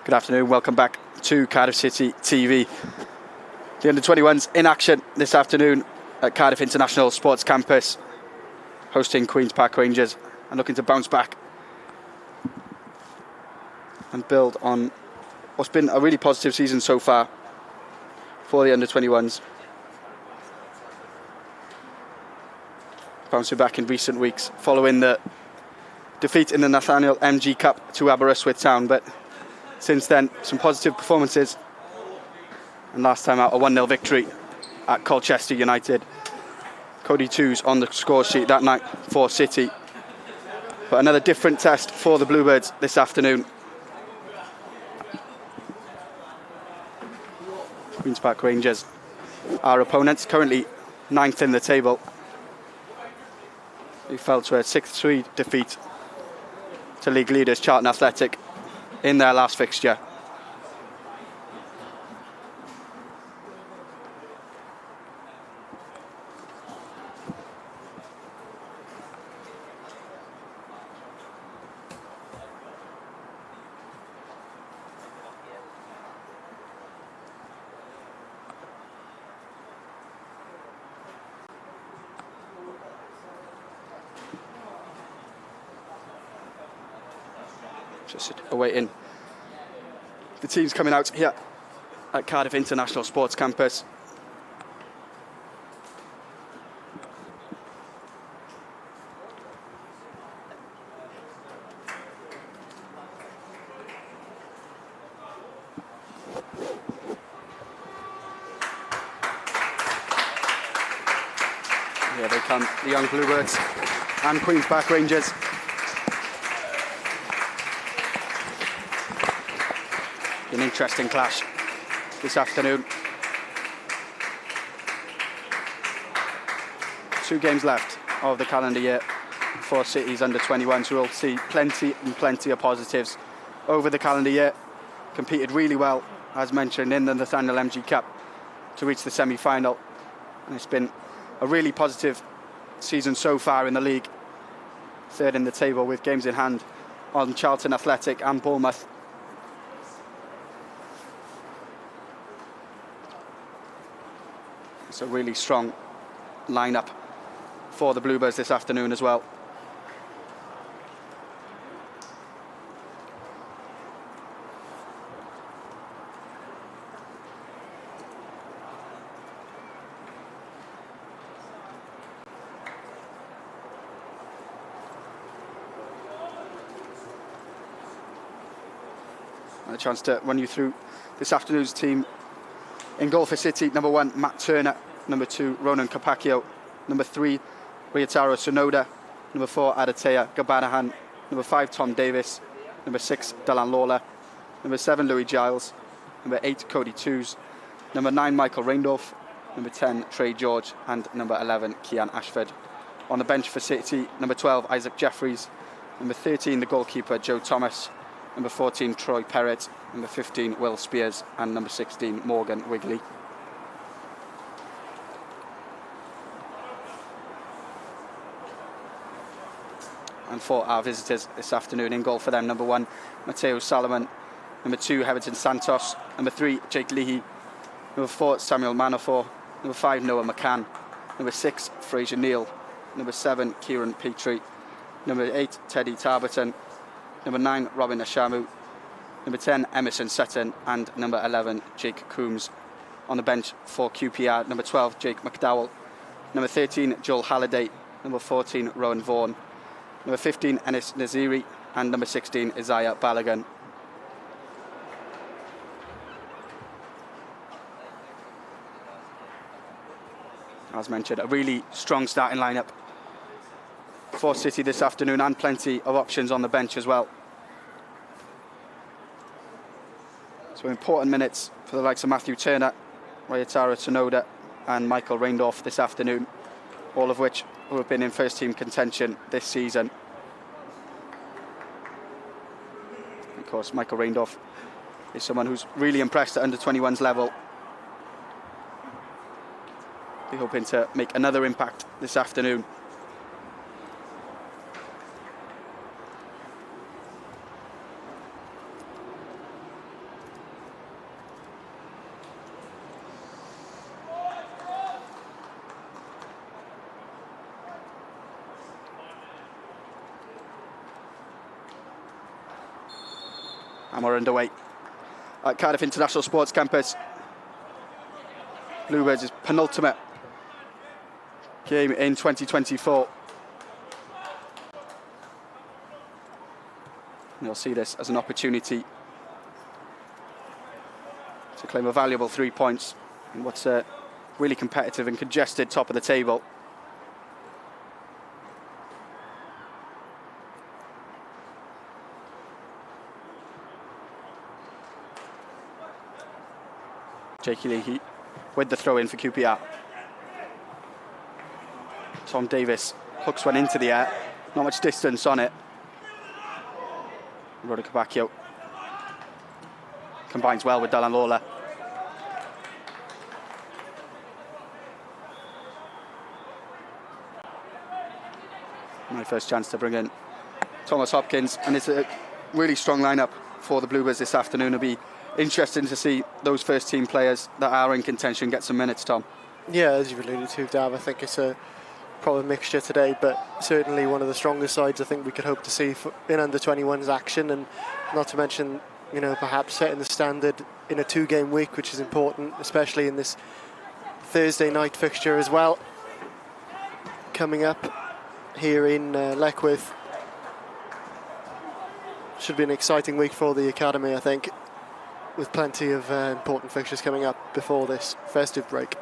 Good afternoon, welcome back to Cardiff City TV. The under-21s in action this afternoon at Cardiff International Sports Campus, hosting Queen's Park Rangers and looking to bounce back and build on what's been a really positive season so far for the under-21s. Bouncing back in recent weeks following the defeat in the Nathaniel MG Cup to Aberystwyth Town, but since then some positive performances, and last time out a 1-0 victory at Colchester United. Cody Twose on the score sheet that night for City, but another different test for the Bluebirds this afternoon. Queen's Park Rangers, our opponents, currently 9th in the table. They fell to a 6-3 defeat to league leaders Charlton Athletic in their last fixture. Just awaiting the teams coming out here at Cardiff International Sports Campus. Here they come, the young Bluebirds and Queen's Park Rangers. An interesting clash this afternoon. 2 games left of the calendar year for City's under-21s, who will see plenty of positives over the calendar year. Competed really well, as mentioned, in the Nathaniel MG Cup to reach the semi-final, and it's been a really positive season so far in the league. 3rd in the table with games in hand on Charlton Athletic and Bournemouth. It's a really strong lineup for the Bluebirds this afternoon as well. A chance to run you through this afternoon's team. In goal for City, number 1, Matt Turner. Number 2, Ronan Capacchio. Number 3, Ryotaro Sonoda. Number 4, Adatea Gabanahan. Number 5, Tom Davis. Number 6, Dylan Lawler. Number 7, Louis Giles. Number 8, Cody Twose. Number 9, Michael Reindorf. Number 10, Trey George. And number 11, Kian Ashford. On the bench for City, number 12, Isaac Jeffries. Number 13, the goalkeeper, Joe Thomas. Number 14, Troy Perrett. Number 15, Will Spears. And number 16, Morgan Wigley. And for our visitors this afternoon, in goal for them, number 1, Mateo Salomon. Number 2, Heverton Santos. Number 3, Jake Leahy. Number 4, Samuel Manafort. Number 5, Noah McCann. Number 6, Fraser Neal. Number 7, Kieran Petrie. Number 8, Teddy Tarberton. Number 9, Robin Ashamu. Number 10, Emerson Sutton. And number 11, Jake Coombs. On the bench for QPR, number 12, Jake McDowell. Number 13, Joel Halliday. Number 14, Rowan Vaughan. Number 15, Enis Naziri. And number 16, Isaiah Balogun. As mentioned, a really strong starting lineup for City this afternoon, and plenty of options on the bench as well. So important minutes for the likes of Matthew Turner, Ryotaro Sonoda and Michael Reindorf this afternoon, all of which who have been in first team contention this season. Of course, Michael Reindorf is someone who's really impressed at under-21s level. We're hoping to make another impact this afternoon. And we're underway at Cardiff International Sports Campus. Bluebirds' penultimate game in 2024. And you'll see this as an opportunity to claim a valuable 3 points in what's a really competitive and congested top of the table. Jakey Leahy with the throw in for QPR. Tom Davis hooks one into the air, not much distance on it. Ronan Capaccio combines well with Dylan Lawler. My first chance to bring in Thomas Hopkins, and it's a really strong lineup for the Bluebirds this afternoon. It'll be interesting to see those first team players that are in contention get some minutes, Tom. Yeah, as you've alluded to, Dav, I think it's a probably mixture today, but certainly one of the strongest sides I think we could hope to see in under-21's action, and not to mention, you know, perhaps setting the standard in a 2-game week, which is important, especially in this Thursday night fixture as well. Coming up here in Leckwith. Should be an exciting week for the academy, I think, with plenty of important fixtures coming up before this festive break.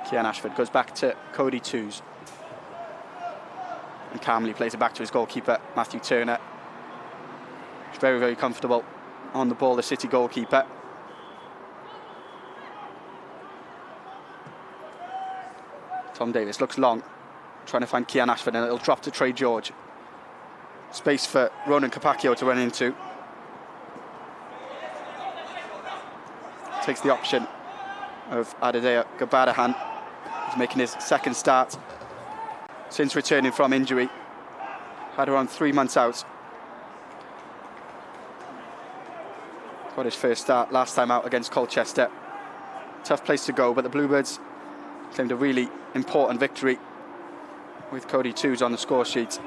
Kian Ashford goes back to Cody Twose and calmly plays it back to his goalkeeper, Matthew Turner. He's very, very comfortable on the ball, the City goalkeeper. Tom Davis looks long, trying to find Kian Ashford, and it'll drop to Trey George. Space for Ronan Capaccio to run into. Takes the option of Adedea Gabadahan. He's making his second start since returning from injury. Had around 3 months out. Got his first start last time out against Colchester. Tough place to go, but the Bluebirds claimed a really important victory with Cody Twose on the score sheet.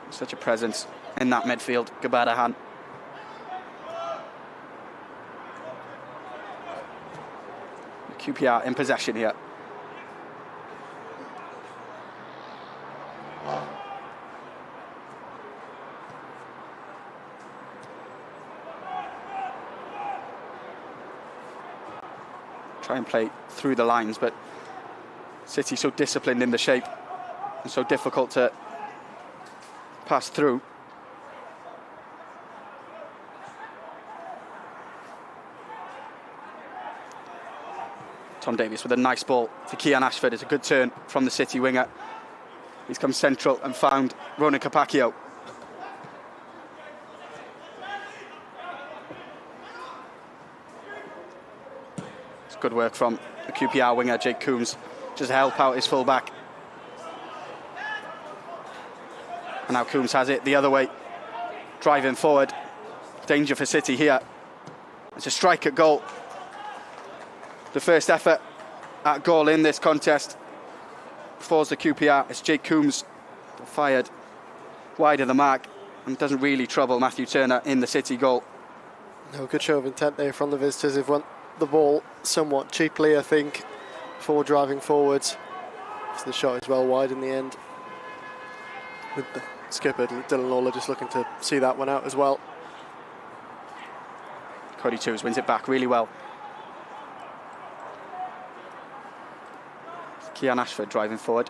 Such a presence in that midfield, Gabadahan. QPR in possession here. Try and play through the lines, but City so disciplined in the shape and so difficult to pass through. Tom Davis with a nice ball to Kian Ashford. It's a good turn from the City winger. He's come central and found Ronan Capaccio. It's good work from the QPR winger, Jake Coombs, just to help out his full-back. And now Coombs has it the other way, driving forward. Danger for City here. It's a strike at goal. The first effort at goal in this contest for the QPR. It's Jake Coombs, fired wide of the mark and doesn't really trouble Matthew Turner in the City goal. No, good show of intent there from the visitors. They've won the ball somewhat cheaply, I think, before driving forwards. So the shot is well wide in the end, with the skipper Dylan Lawler just looking to see that one out as well. Cody Twose wins it back really well. Kian Ashford driving forward.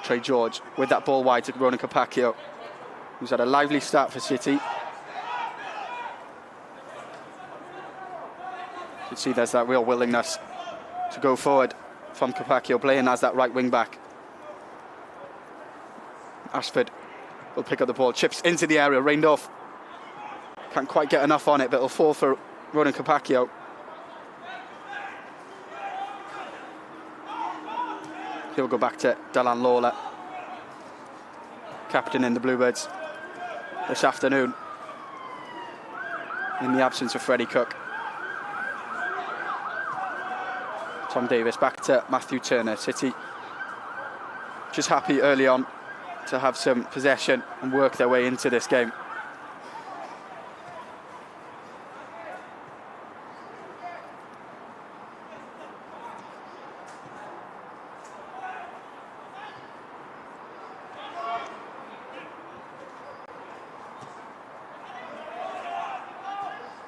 Trey George with that ball wide to Ronan Capaccio, who's had a lively start for City. You can see there's that real willingness to go forward from Capaccio, playing as that right wing back. Ashford will pick up the ball, chips into the area, rained off. Can't quite get enough on it, but it'll fall for Ronan Capaccio. He'll go back to Dylan Lawler, captain in the Bluebirds this afternoon, in the absence of Freddie Cook. Tom Davies back to Matthew Turner. City just happy early on to have some possession and work their way into this game.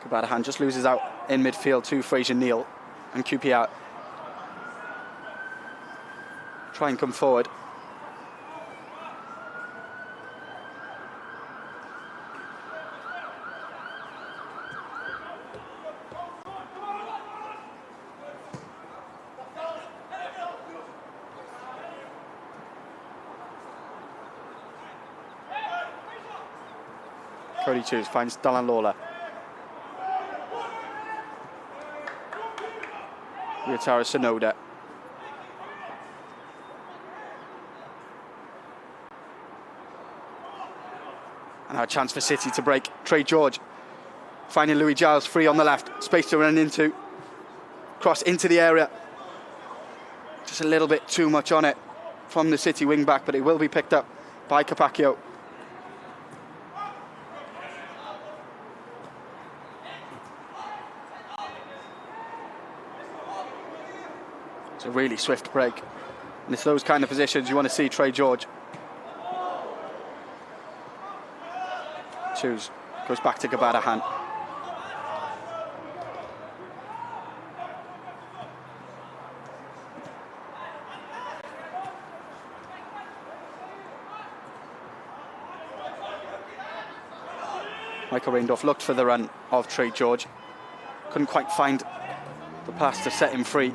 Kabadahan just loses out in midfield to Fraser Neal, and QPR try and come forward. Cody Twose finds Dylan Lawler. Ryotaro Sonoda. And now a chance for City to break. Trey George finding Louis Giles free on the left. Space to run into. Cross into the area. Just a little bit too much on it from the City wing back, but it will be picked up by Capaccio. It's a really swift break, and it's those kind of positions you want to see Trey George. Twose goes back to Kabadahan. Michael Reindorf looked for the run of Trey George. Couldn't quite find the pass to set him free.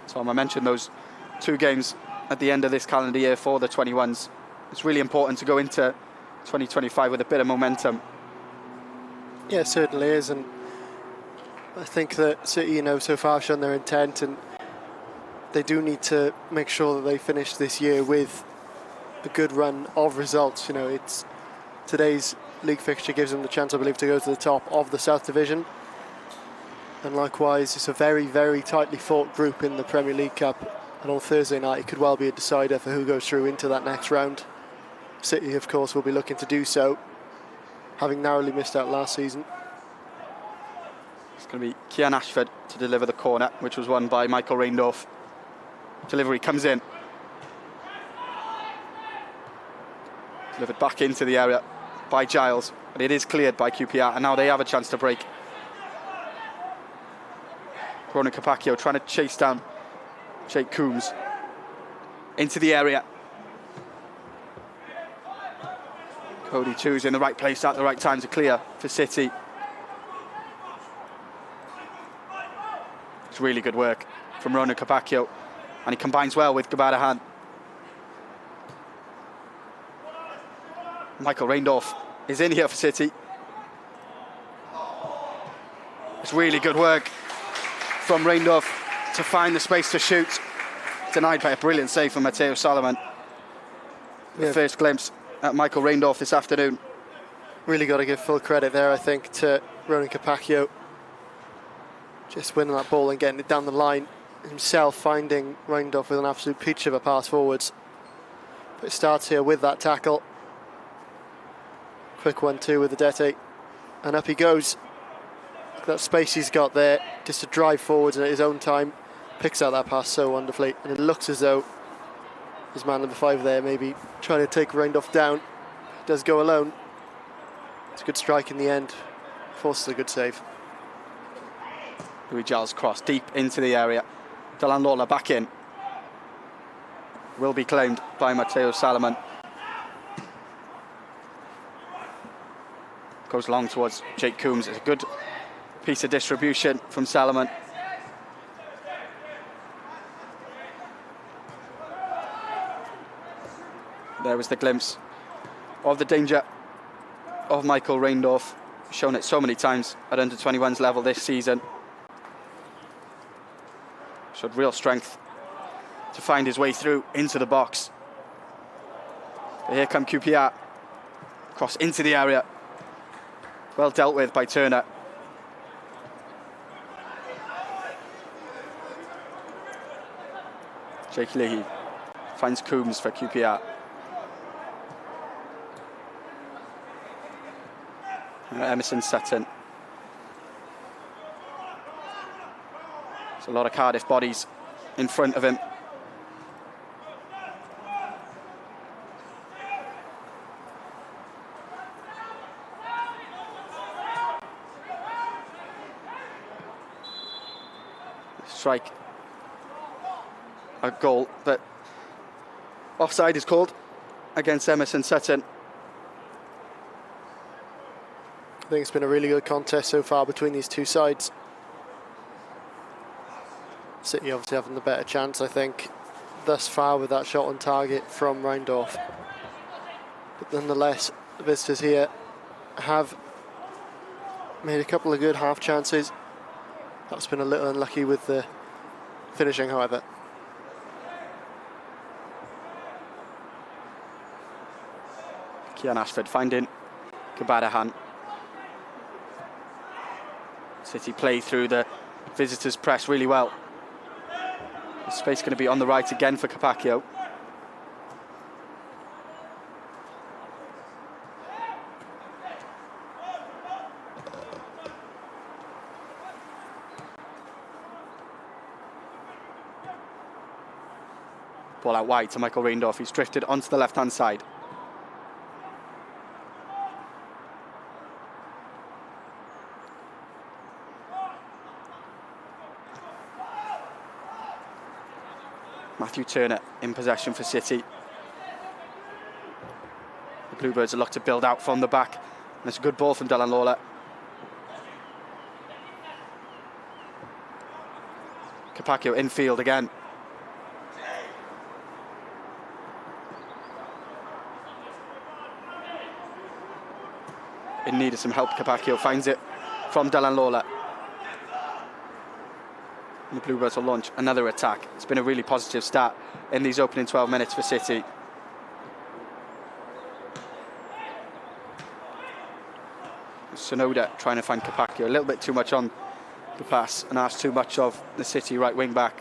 Tom, I mentioned those 2 games at the end of this calendar year for the 21s. It's really important to go into 2025 with a bit of momentum. Yeah, it certainly is, and I think that City, so far shown their intent, and they do need to make sure that they finish this year with a good run of results. It's today's league fixture gives them the chance, I believe, to go to the top of the South Division. And likewise, it's a very, very tightly fought group in the Premier League Cup. And on Thursday night, it could well be a decider for who goes through into that next round. City, of course, will be looking to do so, having narrowly missed out last season. It's going to be Kian Ashford to deliver the corner, which was won by Michael Reindorf. Delivery comes in. Delivered back into the area by Giles, but it is cleared by QPR, and now they have a chance to break. Ronan Capaccio trying to chase down Jake Coombs into the area. Cody Twose in the right place at the right time to clear for City. It's really good work from Ronan Capaccio, and he combines well with Kabadahan. Michael Reindorf is in here for City. It's really good work from Reindorf to find the space to shoot. Denied by a brilliant save from Matteo Solomon. The first glimpse at Michael Reindorf this afternoon. Really got to give full credit there, I think, to Ronan Capaccio. Just winning that ball and getting it down the line. Himself finding Reindorf with an absolute peach of a pass forwards. But it starts here with that tackle. Quick 1-2 with the Dete. And up he goes. That space he's got there, just to drive forwards and at his own time, picks out that pass so wonderfully. And it looks as though his man number 5 there maybe trying to take Reindorf down. He does go alone. It's a good strike in the end. Forces a good save. Louis Giles cross deep into the area. Dylan Lawler back in. Will be claimed by Matteo Salomon. Goes long towards Jake Coombs. It's a good piece of distribution from Salomon. There was the glimpse of the danger of Michael Reindorf. Shown it so many times at under-21s level this season. Showed real strength to find his way through into the box. But here come QPR. Cross into the area. Well dealt with by Turner. Jake Leahy finds Coombs for QPR. Emerson Sutton. There's a lot of Cardiff bodies in front of him. Strike. A goal, but offside is called against Emerson Sutton. I think it's been a really good contest so far between these two sides. City obviously having the better chance, I think, thus far with that shot on target from Reindorf. But nonetheless, the visitors here have made a couple of good half chances. That's been a little unlucky with the finishing, however. Kian Ashford finding Kabadahan. City play through the visitors' press really well. The space going to be on the right again for Capaccio. Ball out wide to Michael Reindorf. He's drifted onto the left-hand side. Matthew Turner in possession for City. The Bluebirds are looked to build out from the back. And it's a good ball from Dylan Lawler. Capaccio infield again. In need of some help, Capaccio finds it from Dylan Lawler. And the Bluebirds will launch another attack. It's been a really positive start in these opening 12 minutes for City. Sonoda trying to find Capaccio, a little bit too much on the pass and asked too much of the City right wing back.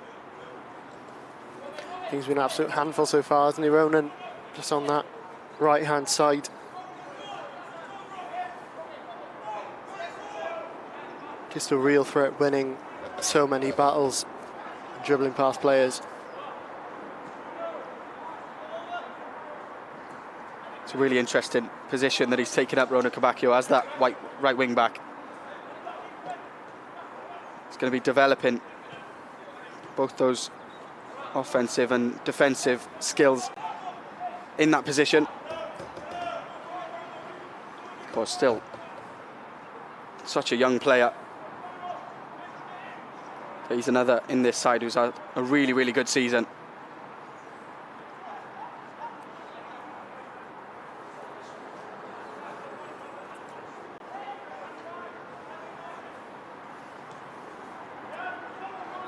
He's been an absolute handful so far, hasn't he, Ronan? Just on that right hand side. Just a real threat, winning so many battles, dribbling past players. It's a really interesting position that he's taken up, Ronan Capaccio, as that right wing back. He's going to be developing both those offensive and defensive skills in that position. Of course, still such a young player. He's another in this side who's had a really, really good season.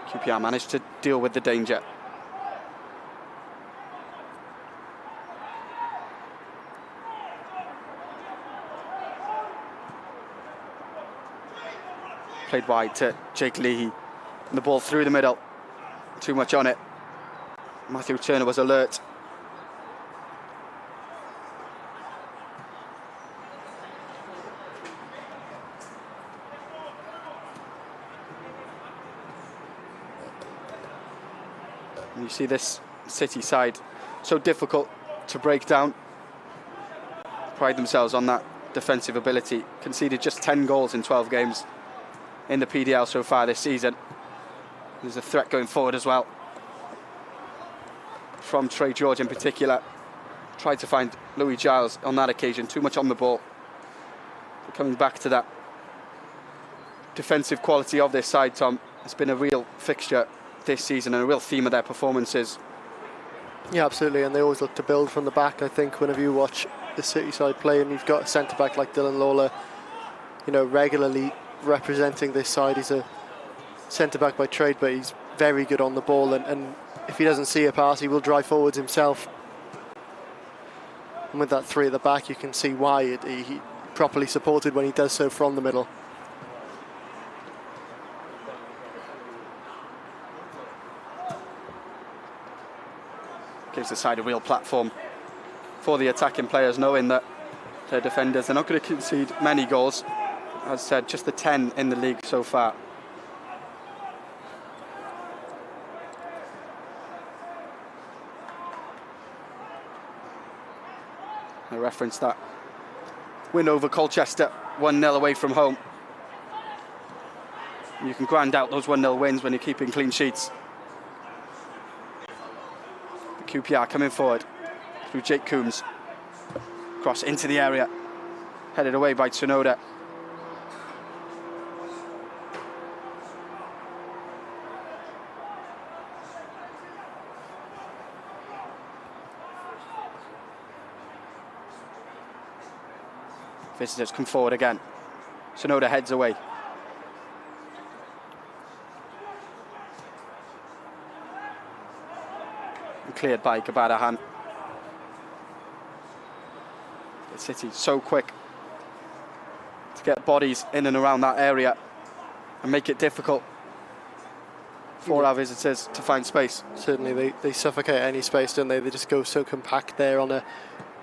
QPR managed to deal with the danger. Played wide to Jake Leahy. And the ball through the middle. Too much on it. Matthew Turner was alert. And you see this City side so difficult to break down. Pride themselves on that defensive ability. Conceded just 10 goals in 12 games in the PDL so far this season. There's a threat going forward as well from Trey George in particular. Tried to find Louis Giles on that occasion, too much on the ball. But coming back to that defensive quality of this side, Tom, it's been a real fixture this season and a real theme of their performances. Yeah, absolutely, and they always look to build from the back. I think whenever you watch the City side play and you've got a centre-back like Dylan Lawler, you know, regularly representing this side. He's a centre-back by trade, but he's very good on the ball, and if he doesn't see a pass, he will drive forwards himself. And with that three at the back, you can see why he properly supported when he does so from the middle. Gives the side a real platform for the attacking players, knowing that their defenders are not going to concede many goals. As I said, just the 10 in the league so far. I referenced that win over Colchester, 1-0 away from home. You can grind out those 1-0 wins when you're keeping clean sheets. QPR coming forward through Jake Coombs. Cross into the area, headed away by Tsunoda. Visitors come forward again. Tsunoda heads away. Cleared by Gabadahan. City so quick to get bodies in and around that area and make it difficult for our visitors to find space. Certainly they suffocate any space, don't they? They just go so compact there on a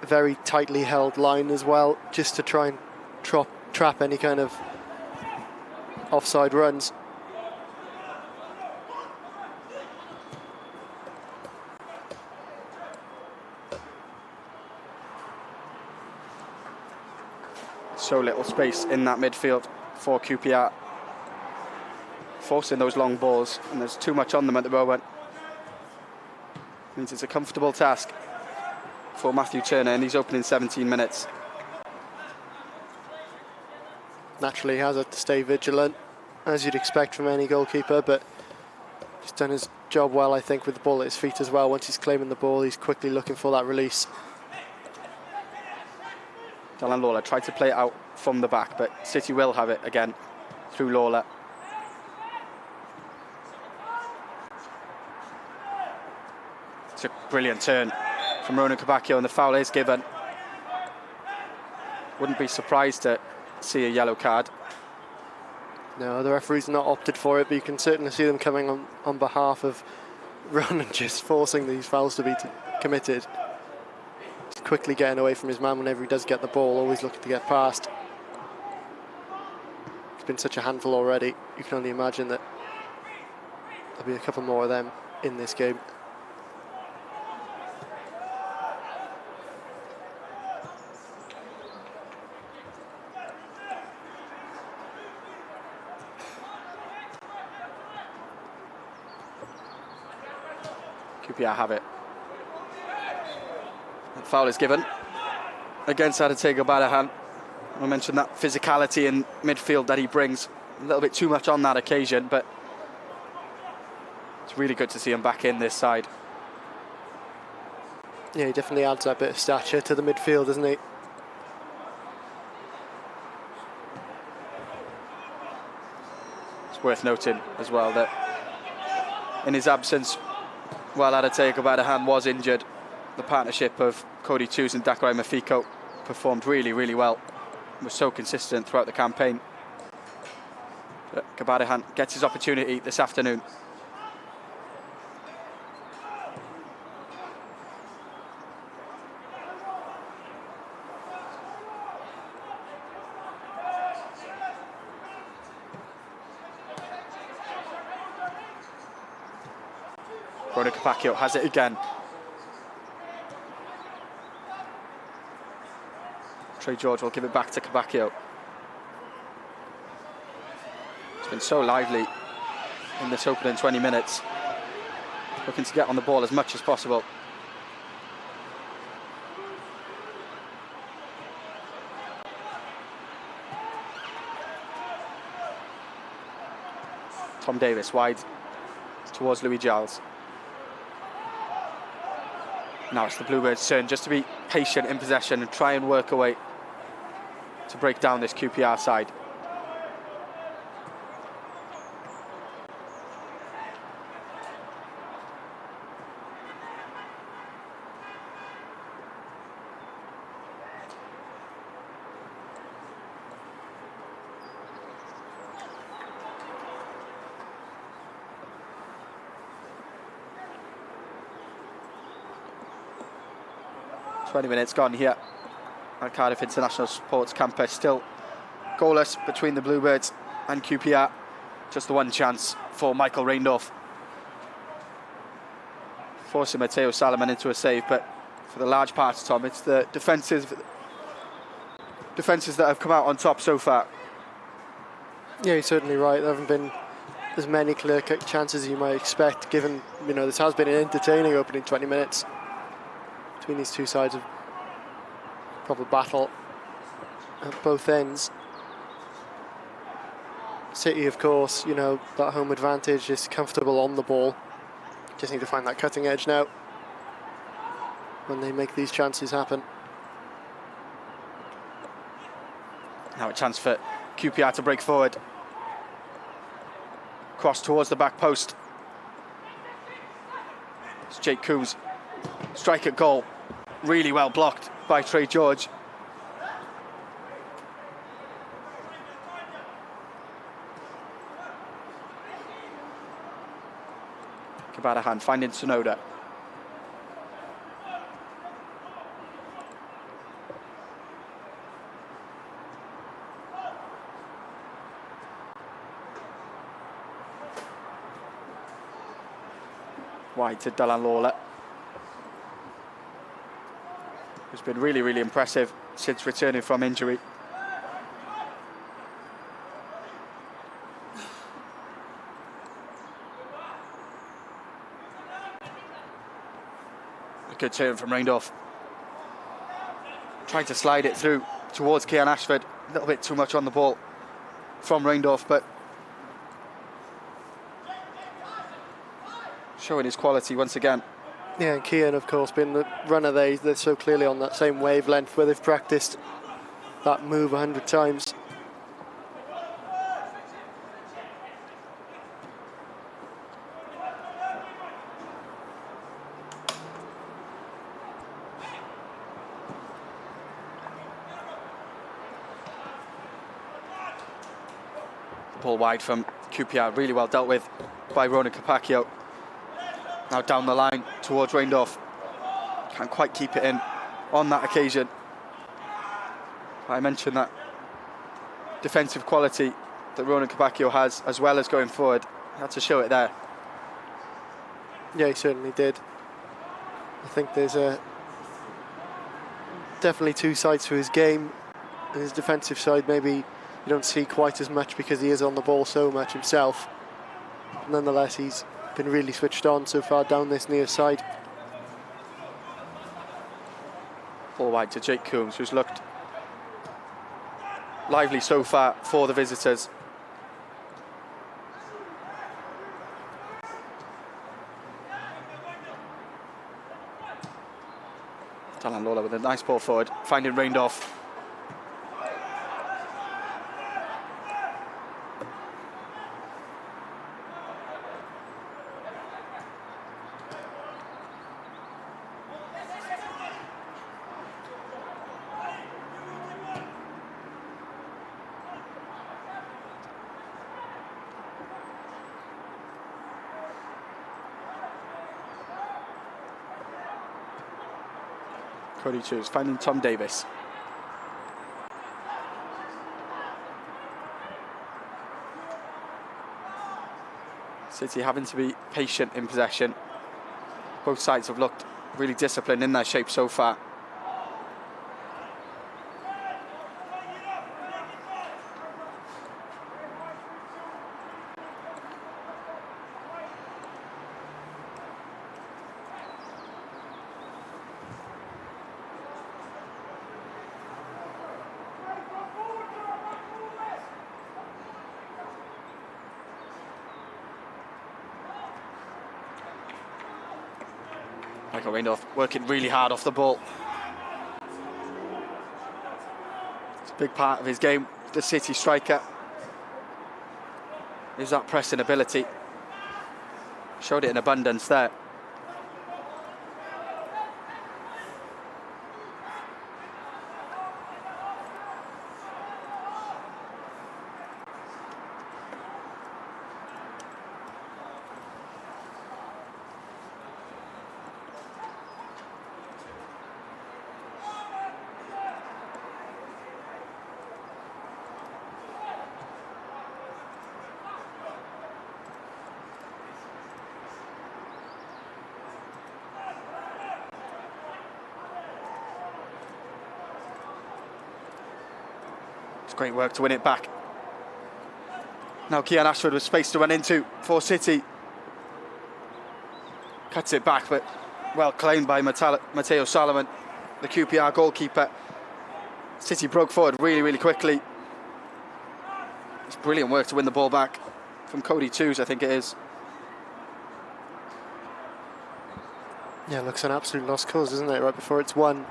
very tightly held line as well, just to try and trap any kind of offside runs. So little space in that midfield for QPR, forcing those long balls, and there's too much on them at the moment. Means it's a comfortable task for Matthew Turner in these opening 17 minutes. Naturally, he has to stay vigilant, as you'd expect from any goalkeeper, but he's done his job well, I think, with the ball at his feet as well. Once he's claiming the ball, he's quickly looking for that release. Dylan Lawler tried to play it out from the back, but City will have it again through Lawler. It's a brilliant turn from Ronan Kabakio, and the foul is given. Wouldn't be surprised to see a yellow card. No, the referee's not opted for it, but you can certainly see them coming on behalf of Ronan, just forcing these fouls to be committed. He's quickly getting away from his man whenever he does get the ball, always looking to get past. It's been such a handful already. You can only imagine that there'll be a couple more of them in this game. QPR have it. The foul is given against Adetey Gabadahan. I mentioned that physicality in midfield that he brings. A little bit too much on that occasion, but it's really good to see him back in this side. Yeah, he definitely adds that bit of stature to the midfield, doesn't he? It's worth noting as well that in his absence, while Adetey Gabadahan was injured, the partnership of Cody Twose and Dakrai Mafiko performed really, really well. Was so consistent throughout the campaign. But Gabadahan gets his opportunity this afternoon. Ronan Kabakio has it again. Trey George will give it back to Kabakio. It's been so lively in this opening 20 minutes. Looking to get on the ball as much as possible. Tom Davis wide towards Louis Giles. Now it's the Bluebirds' turn just to be patient in possession and try and work away to break down this QPR side. 20 minutes gone here at Cardiff International Sports Campus. Still goalless between the Bluebirds and QPR. Just the one chance for Michael Reindorf, forcing Matteo Salomon into a save, but for the large part, Tom, it's the defences that have come out on top so far. Yeah, you're certainly right. There haven't been as many clear-cut chances as you might expect, given, you know, this has been an entertaining opening 20 minutes between these two sides of proper battle at both ends. City, of course, you know, that home advantage is comfortable on the ball. Just need to find that cutting edge now when they make these chances happen. Now a chance for QPR to break forward. Cross towards the back post. It's Jake Coombs. Strike at goal. Really well blocked by Trey George. Kabadahan finding Tsunoda. Wide to Dylan Lawler, who's been really, really impressive since returning from injury. A good turn from Reindorf. Trying to slide it through towards Kian Ashford. A little bit too much on the ball from Reindorf, but showing his quality once again. Yeah, and Kian, of course, being the runner they're so clearly on that same wavelength where they've practiced that move 100 times. The ball wide from QPR, really well dealt with by Ronan Capaccio. Now down the line towards Reindorf. Can't quite keep it in on that occasion. I mentioned that defensive quality that Ronan Capaccio has, as well as going forward. Had to show it there. Yeah, he certainly did. I think there's definitely two sides to his game. And his defensive side, maybe you don't see quite as much because he is on the ball so much himself. Nonetheless, he's been really switched on so far down this near side. Ball wide to Jake Coombs, who's looked lively so far for the visitors. Dylan Lawler with a nice ball forward, finding Reindorf. Cody Twose finding Tom Davis. City having to be patient in possession. Both sides have looked really disciplined in their shape so far. Michael Reindorf working really hard off the ball. It's a big part of his game, the City striker. Is that pressing ability. Showed it in abundance there. It's great work to win it back. Now Kian Ashford with space to run into for City. Cuts it back, but well claimed by Matteo Salomon, the QPR goalkeeper. City broke forward really, really quickly. It's brilliant work to win the ball back from Cody Twose, I think it is. Yeah, looks an absolute lost cause, isn't it? Right before it's won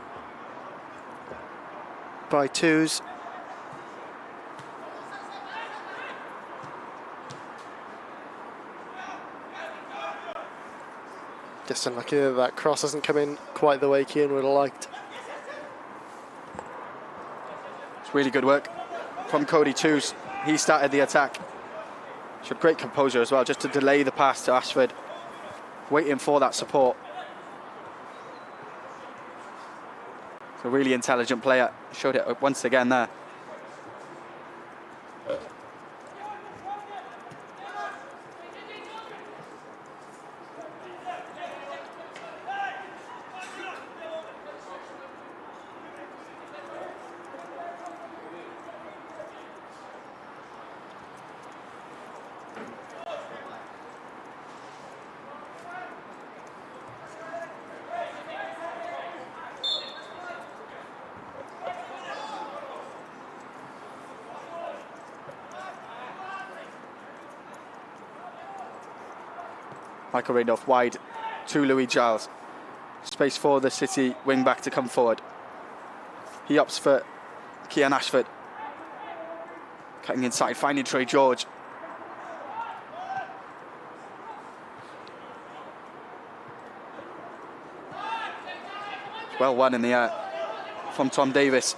by Twose. Just unlucky that that cross hasn't come in quite the way Kian would have liked. It's really good work from Cody Twose. He started the attack. Showed great composure as well, just to delay the pass to Ashford, waiting for that support. It's a really intelligent player. Showed it once again there. Michael Randolph wide to Louis Giles. Space for the City wing back to come forward. He opts for Kian Ashford. Cutting inside, finding Trey George. Well won in the air from Tom Davis.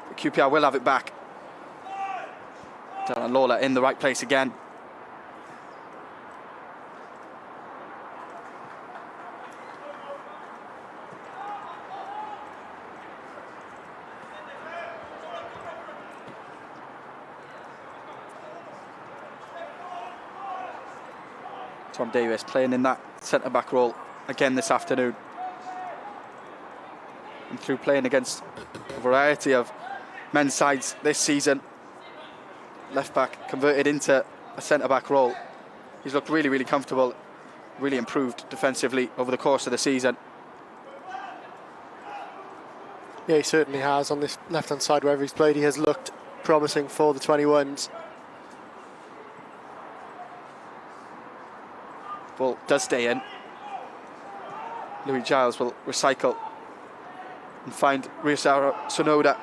The QPR will have it back. Dylan Lawler in the right place again. Tom Davis playing in that centre-back role again this afternoon. And through playing against a variety of men's sides this season, left-back converted into a centre-back role. He's looked really, really comfortable, really improved defensively over the course of the season. Yeah, he certainly has. On this left-hand side, wherever he's played, he has looked promising for the 21s. Ball does stay in. Louis Giles will recycle and find Ryosaro Sonoda.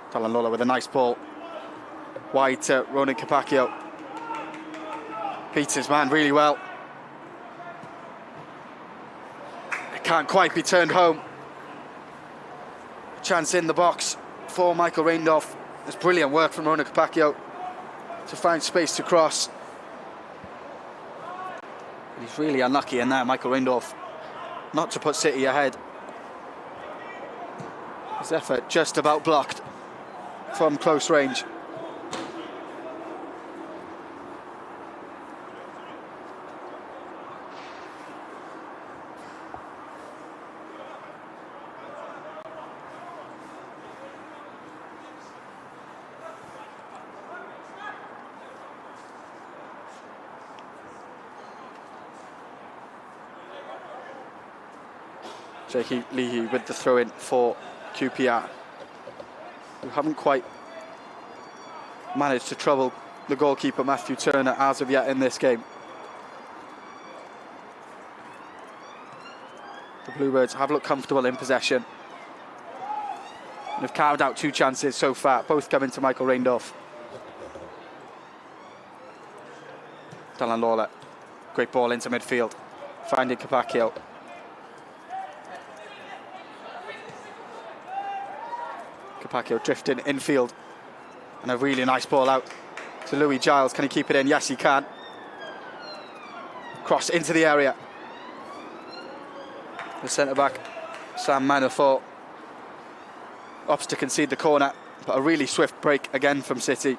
Dylan Lawler with a nice ball. Wide to Ronan Capacchio. Beats his man really well. It can't quite be turned home. Chance in the box for Michael Randolph. It's brilliant work from Ronan Capacchio to find space to cross. And he's really unlucky in there, Michael Randolph, not to put City ahead. His effort just about blocked from close range. Jakey Leahy with the throw-in for QPR, who haven't quite managed to trouble the goalkeeper Matthew Turner as of yet in this game. The Bluebirds have looked comfortable in possession and have carved out two chances so far, both coming to Michael Randolph. Dylan Lawler, great ball into midfield, finding Capacchio. Capacchio drifting infield, and a really nice ball out to Louis Giles. Can he keep it in? Yes, he can. Cross into the area. The centre-back, Sam Manafort, opts to concede the corner, but a really swift break again from City.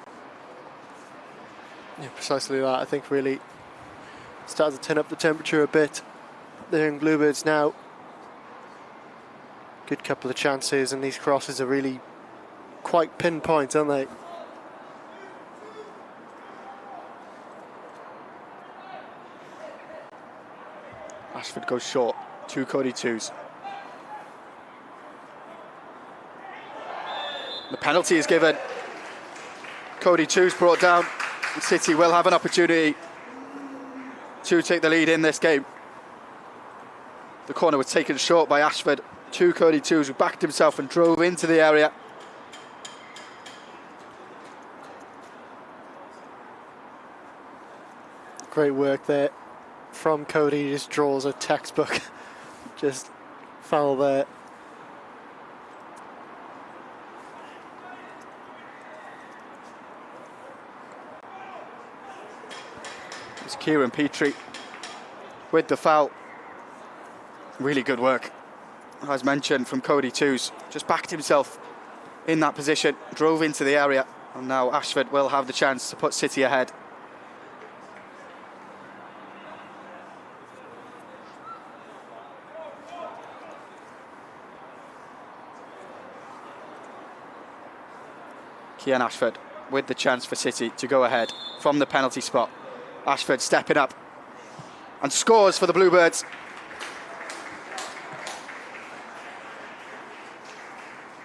Yeah, precisely that. I think really started to turn up the temperature a bit the young Bluebirds now. Good couple of chances, and these crosses are really quite pinpoint, aren't they? Ashford goes short to Cody Twose. The penalty is given. Cody Twose brought down. City will have an opportunity to take the lead in this game. The corner was taken short by Ashford to Cody Twose, who backed himself and drove into the area. Great work there from Cody. He just draws a textbook. Just foul there. It's Kieran Petrie with the foul. Really good work, as mentioned, from Cody Twose. Just backed himself in that position, drove into the area, and now Ashford will have the chance to put City ahead. Kian Ashford with the chance for City to go ahead from the penalty spot. Ashford stepping up and scores for the Bluebirds.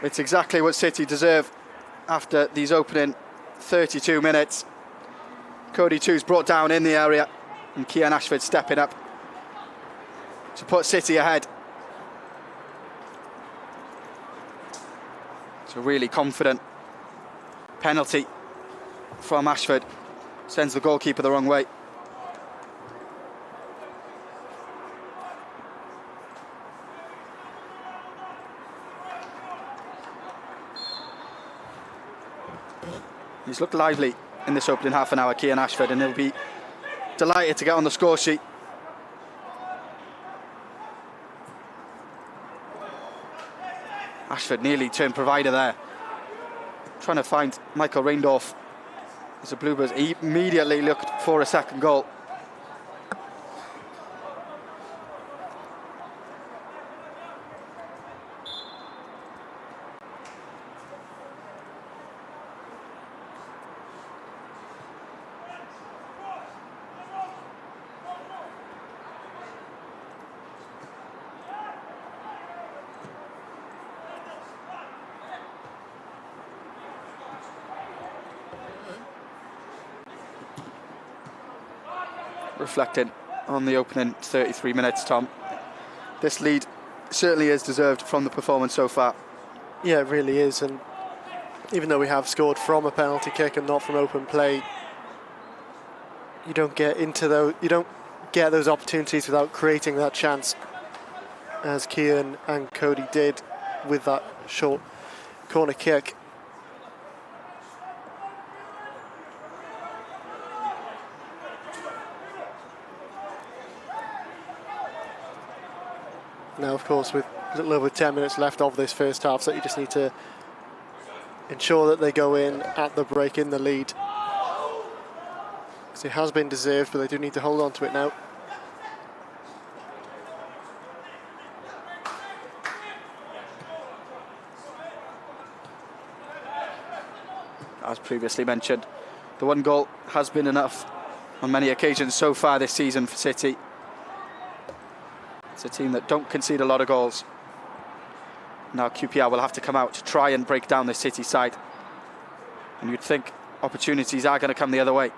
It's exactly what City deserve after these opening 32 minutes. Cody Twose brought down in the area, and Kian Ashford stepping up to put City ahead. It's a really confident penalty from Ashford. Sends the goalkeeper the wrong way. He's looked lively in this opening half an hour, Kian Ashford, and he'll be delighted to get on the score sheet. Ashford nearly turned provider there, trying to find Michael Reindorf as the Bluebirds immediately looked for a second goal. Reflecting on the opening 33 minutes, Tom, this lead certainly is deserved from the performance so far. Yeah, it really is, and even though we have scored from a penalty kick and not from open play, you don't get those opportunities without creating that chance, as Kian and Cody did with that short corner kick. Now, of course, with a little over 10 minutes left of this first half, so you just need to ensure that they go in at the break in the lead. Because it has been deserved, but they do need to hold on to it now. As previously mentioned, the one goal has been enough on many occasions so far this season for City. It's a team that don't concede a lot of goals. Now QPR will have to come out to try and break down the City side. And you'd think opportunities are going to come the other way.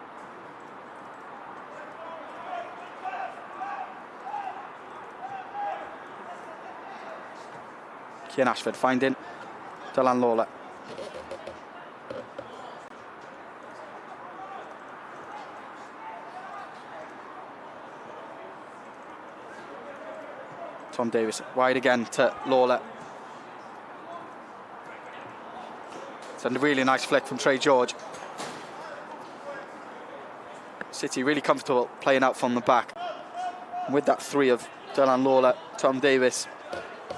Kian Ashford finding Dylan Lawler. Tom Davies wide again to Lawler. It's a really nice flick from Trey George. City really comfortable playing out from the back. And with that three of Dylan Lawler, Tom Davies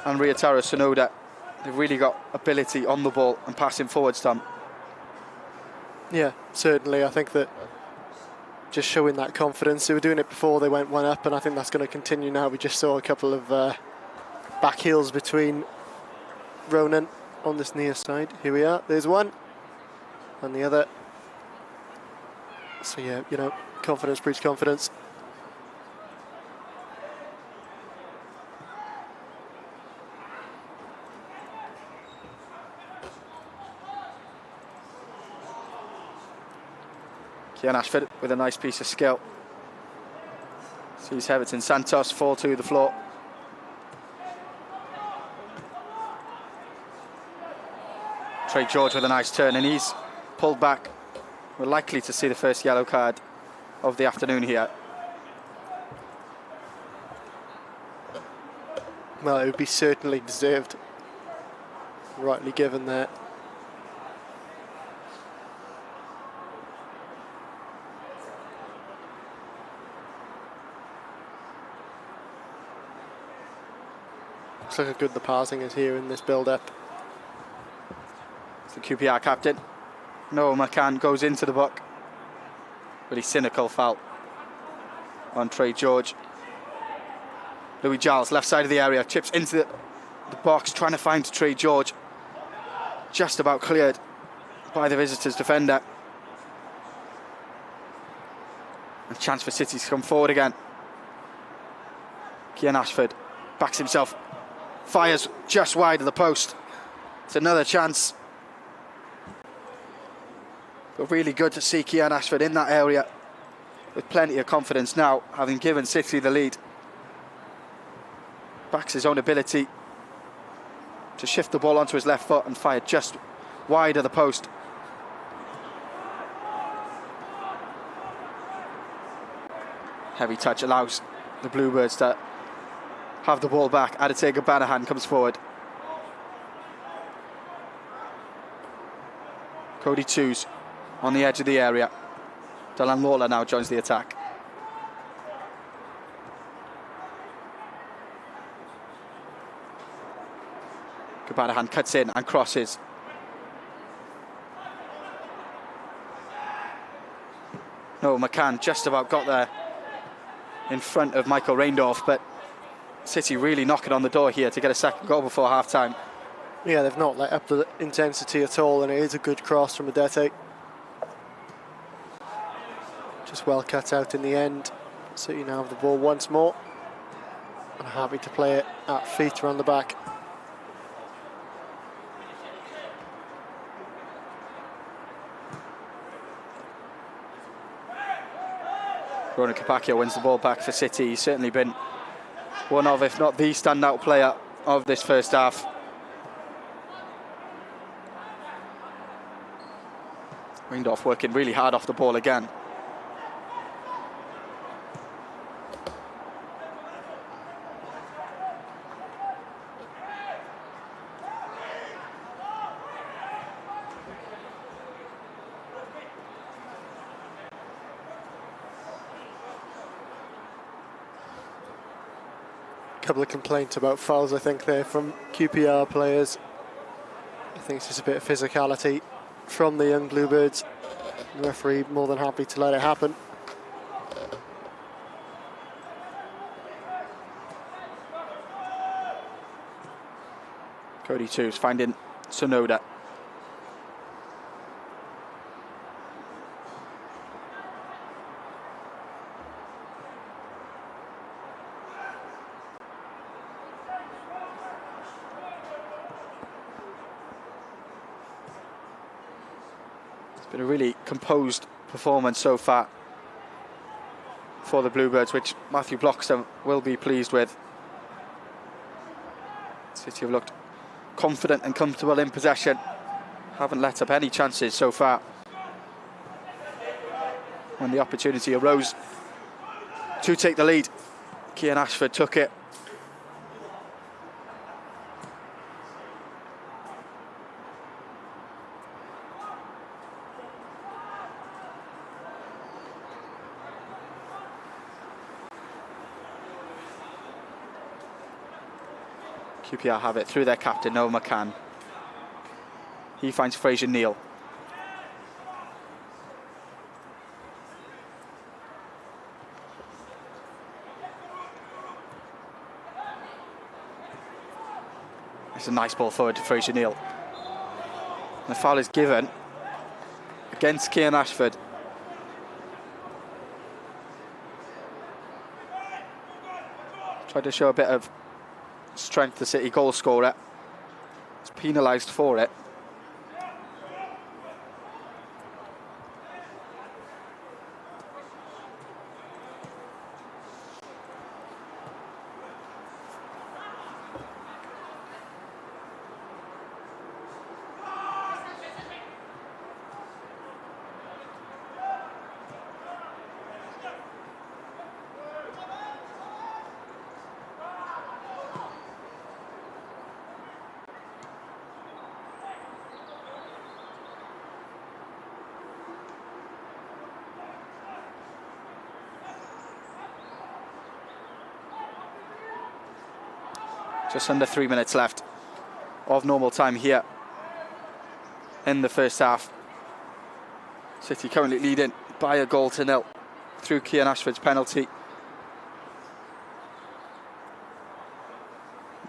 and Ryotaro Sonoda, they've really got ability on the ball and passing forwards, Tom. Yeah, certainly. I think that just showing that confidence. They were doing it before they went one up, and I think that's going to continue now. We just saw a couple of back heels between Ronan on this near side. Here we are, there's one, and the other. So yeah, you know, confidence breeds confidence. Kian Ashford with a nice piece of skill. Sees Everton Santos fall to the floor. Trey George with a nice turn, and he's pulled back. We're likely to see the first yellow card of the afternoon here. Well, it would be certainly deserved. Rightly given there. Looks like how good the passing is here in this build-up. It's the QPR captain. Noah McCann goes into the book. Really cynical foul on Trey George. Louis Giles, left side of the area, chips into the box, trying to find Trey George. Just about cleared by the visitors' defender. A chance for City to come forward again. Kian Ashford backs himself, fires just wide of the post. It's another chance. But really good to see Kian Ashford in that area with plenty of confidence now, having given City the lead. Backs his own ability to shift the ball onto his left foot and fire just wide of the post. Heavy touch allows the Bluebirds to have the ball back. Adetega Banahan comes forward. Cody Twose on the edge of the area. Dylan Lawler now joins the attack. Banahan cuts in and crosses. No, McCann just about got there in front of Michael Reindorf, but City really knocking on the door here to get a second goal before half-time. Yeah, they've not let up the intensity at all, and it is a good cross from Adete. Just well cut out in the end. City now have the ball once more, and happy to play it at feet around the back. Ronan Capacchio wins the ball back for City. He's certainly been one of, if not the standout player of this first half. Reindorf working really hard off the ball again. Couple of complaints about fouls, I think, there from QPR players. I think it's just a bit of physicality from the young Bluebirds. The referee more than happy to let it happen. Cody Twose finding Sonoda. Been a really composed performance so far for the Bluebirds, which Matthew Bloxham will be pleased with. City have looked confident and comfortable in possession. Haven't let up any chances so far. When the opportunity arose to take the lead, Kian Ashford took it. QPR have it through their captain, Noah McCann. He finds Fraser Neal. It's a nice ball forward to Fraser Neal. The foul is given against Cian Ashford. Tried to show a bit of strength, the City goal scorer. It's penalised for it. Just under 3 minutes left of normal time here in the first half. City currently leading by a goal to nil through Cian Ashford's penalty.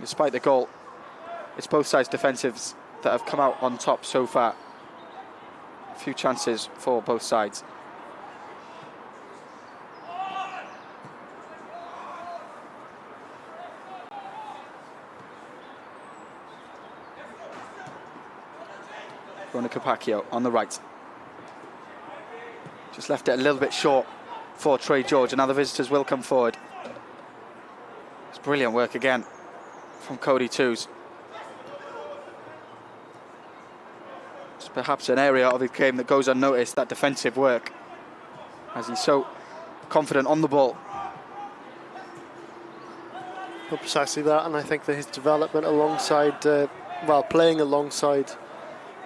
Despite the goal, it's both sides' defensives that have come out on top so far. A few chances for both sides. Capaccio on the right. Just left it a little bit short for Trey George, and now the visitors will come forward. It's brilliant work again from Cody Twose. It's perhaps an area of his game that goes unnoticed, that defensive work, as he's so confident on the ball. Well, precisely that, and I think that his development alongside, playing alongside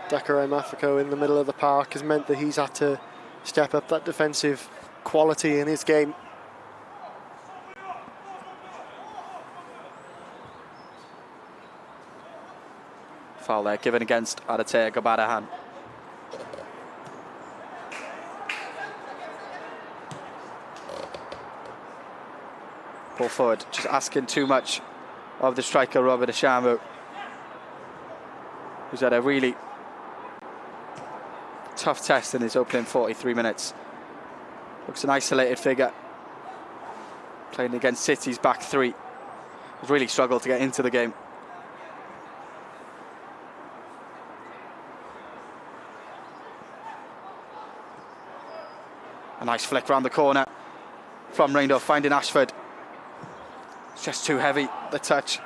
Dakar Mafiko in the middle of the park has meant that he's had to step up that defensive quality in his game. Foul there given against Adete Gabadahan. Ball forward, just asking too much of the striker Robert Ashamu, who's had a really tough test in his opening 43 minutes. Looks an isolated figure, playing against City's back three. He's really struggled to get into the game. A nice flick round the corner from Reindorf, finding Ashford. It's just too heavy, the touch.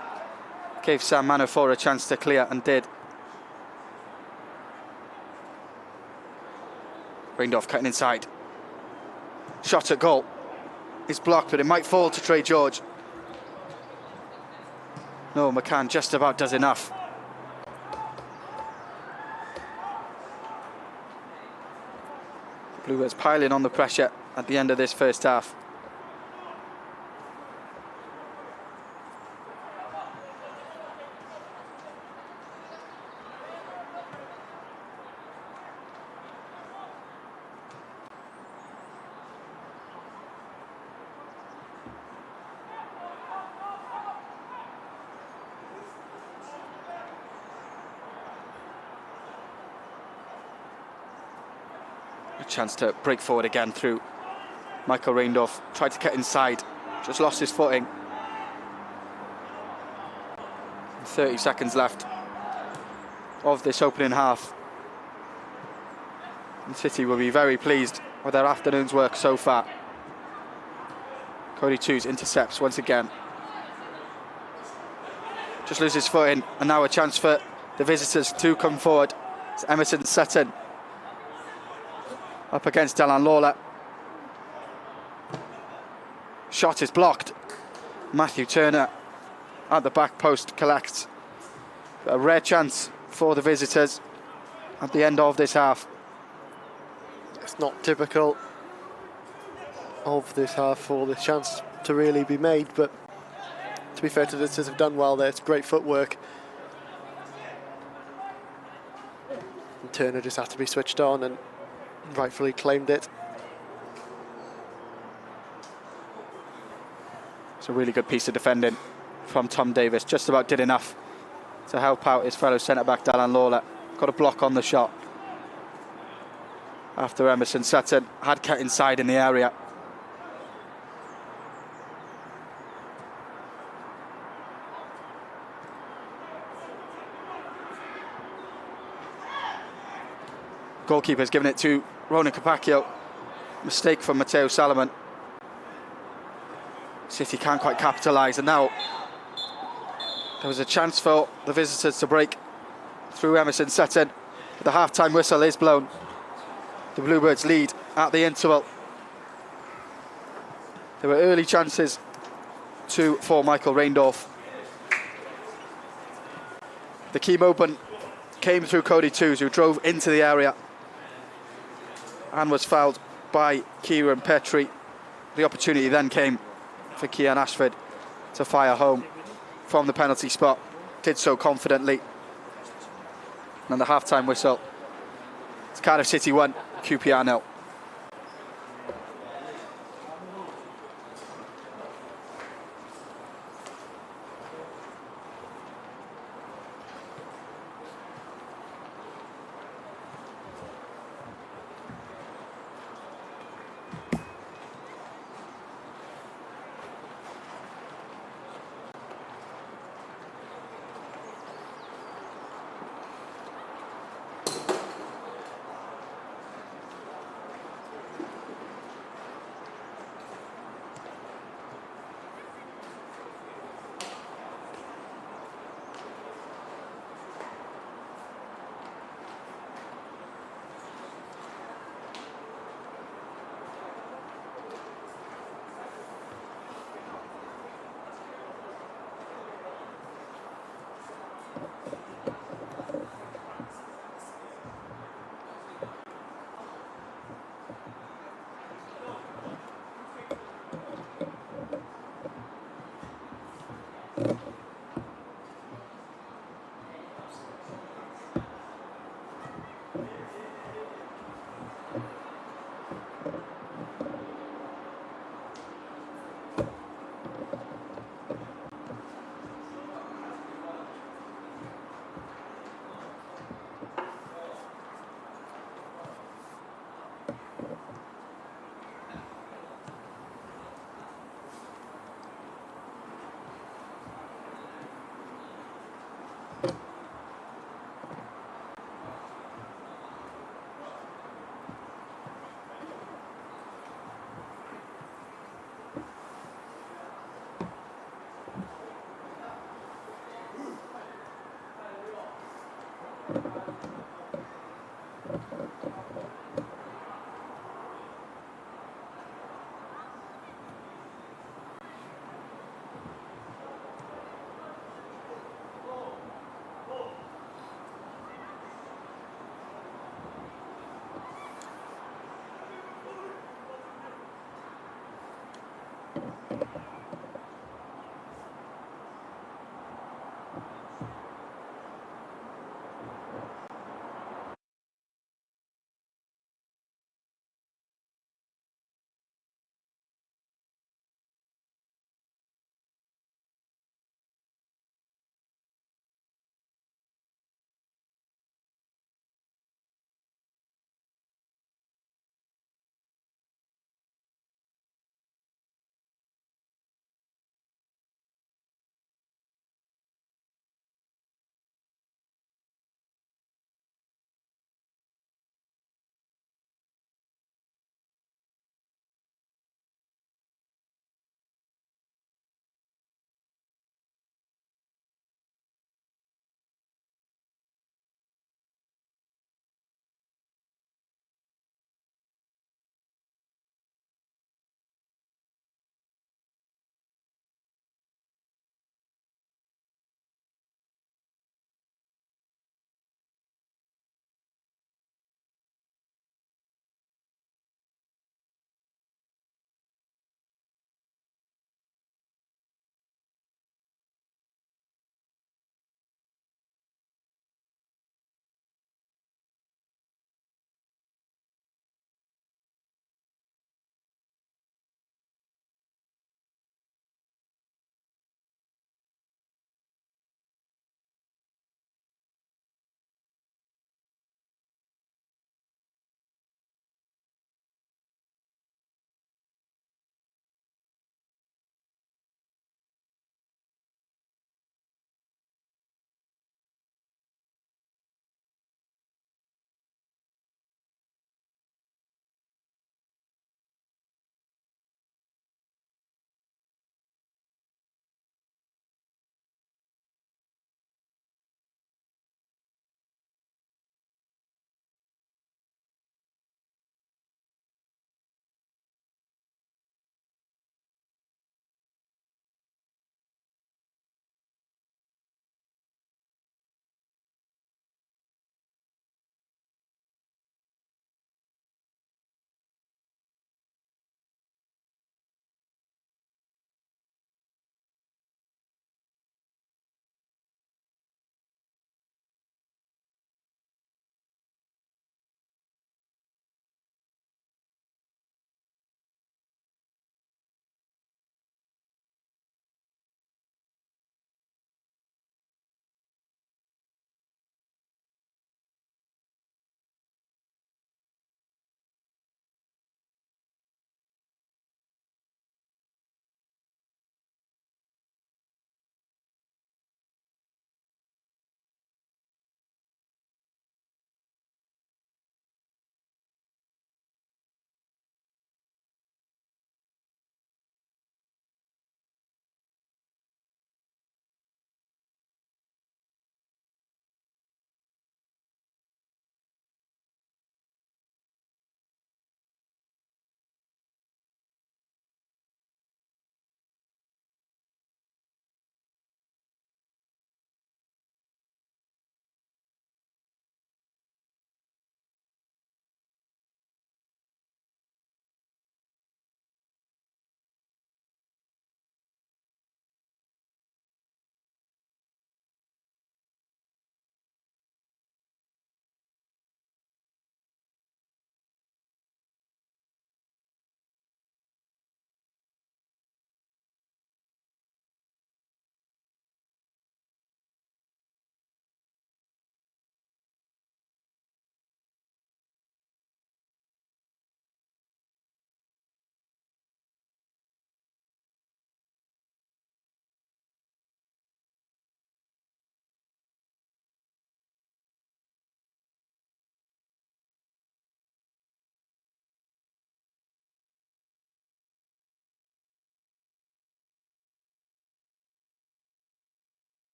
Gave Sam Manafort a chance to clear, and did. Reindorf cutting inside. Shot at goal. It's blocked, but it might fall to Trey George. No, McCann just about does enough. Bluebirds piling on the pressure at the end of this first half. Chance to break forward again through Michael Reindorf. Tried to cut inside, just lost his footing. 30 seconds left of this opening half. And City will be very pleased with their afternoon's work so far. Cody Twose intercepts once again. Just loses footing, and now a chance for the visitors to come forward. It's Emerson Sutton up against Delan Lawler. Shot is blocked. Matthew Turner at the back post collects. A rare chance for the visitors at the end of this half. It's not typical of this half for this chance to really be made, but to be fair to the visitors, have done well there. It's great footwork. And Turner just had to be switched on and rightfully claimed it. It's a really good piece of defending from Tom Davis. Just about did enough to help out his fellow centre-back Dylan Lawler. Got a block on the shot after Emerson Sutton had cut inside in the area. Goalkeeper's given it to Ronan Capacchio. Mistake from Matteo Salomon. City can't quite capitalise, and now there was a chance for the visitors to break through Emerson Sutton. The half-time whistle is blown. The Bluebirds lead at the interval. There were early chances for Michael Reindorf. The key moment came through Cody Twose, who drove into the area and was fouled by Kieran Petrie. The opportunity then came for Kian Ashford to fire home from the penalty spot. Did so confidently. And the half-time whistle. It's Cardiff City 1, QPR 0.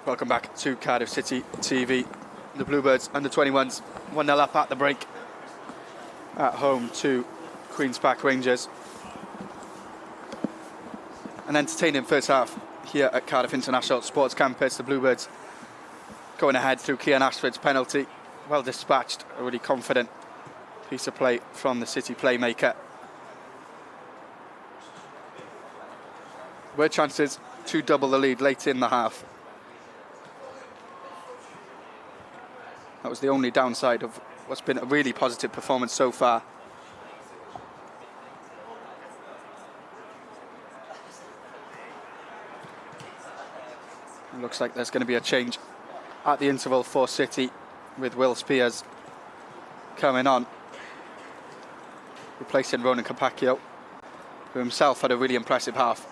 Welcome back to Cardiff City TV. The Bluebirds under-21s 1-0 up at the break at home to Queen's Park Rangers. An entertaining first half here at Cardiff International Sports Campus. The Bluebirds going ahead through Cian Ashford's penalty. Well dispatched, a really confident piece of play from the City playmaker. Were chances to double the lead late in the half. That was the only downside of what's been a really positive performance so far. It looks like there's going to be a change at the interval for City, with Will Spears coming on, replacing Ronan Capaccio, who himself had a really impressive half.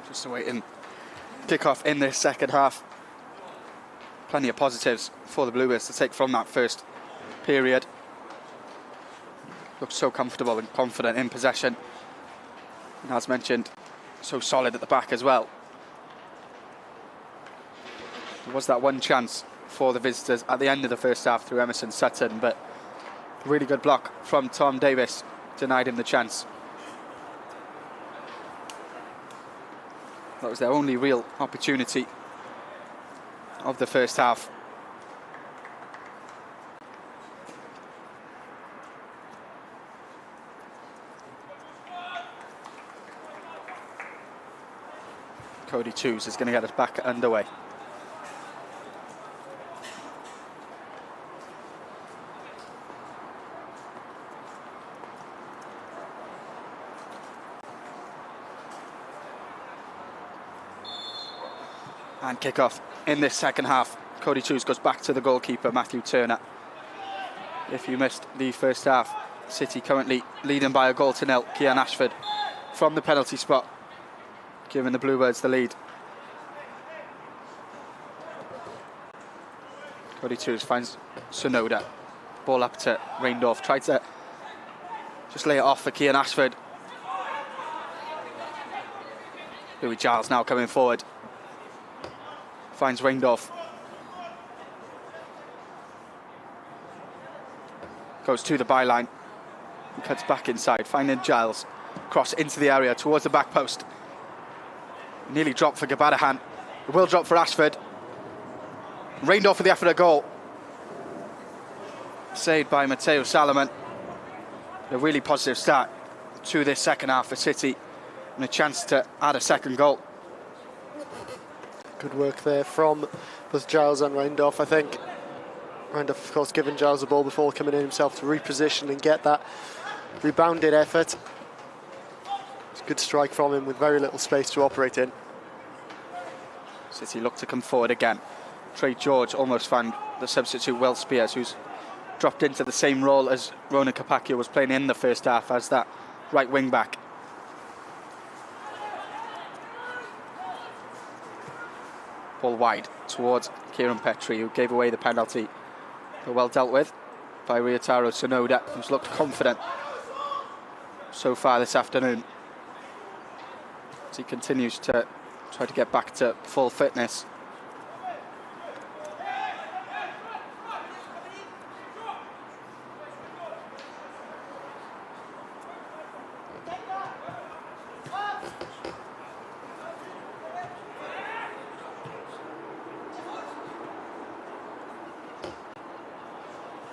Just awaiting kick-off in this second half. Plenty of positives for the Bluebirds to take from that first period. Looked so comfortable and confident in possession. And as mentioned, so solid at the back as well. There was that one chance for the visitors at the end of the first half through Emerson Sutton, but a really good block from Tom Davis denied him the chance. That was their only real opportunity of the first half. Cody Twose is going to get us back underway. And kick-off in this second half. Cody Twose goes back to the goalkeeper, Matthew Turner. If you missed the first half, City currently leading by a 0-0. Cian Ashford from the penalty spot, giving the Bluebirds the lead. Cody Twose finds Sonoda. Ball up to Reindorf. Tried to just lay it off for Cian Ashford. Louis Giles now coming forward. Finds Reindorf. Goes to the byline. Cuts back inside, finding Giles. Cross into the area towards the back post. Nearly dropped for Gabadahan. It will drop for Ashford. Reindorf for the effort of goal. Saved by Matteo Salomon. A really positive start to this second half for City, and a chance to add a second goal. Good work there from both Giles and Reindorf, I think. Reindorf, of course, giving Giles the ball before coming in himself to reposition and get that rebounded effort. It's a good strike from him with very little space to operate in. City look to come forward again. Trey George almost found the substitute Will Spears, who's dropped into the same role as Ronan Capaccio was playing in the first half as that right wing back. Ball wide towards Kieran Petrie, who gave away the penalty. But well dealt with by Ryotaro Sonoda, who's looked confident so far this afternoon, as he continues to try to get back to full fitness.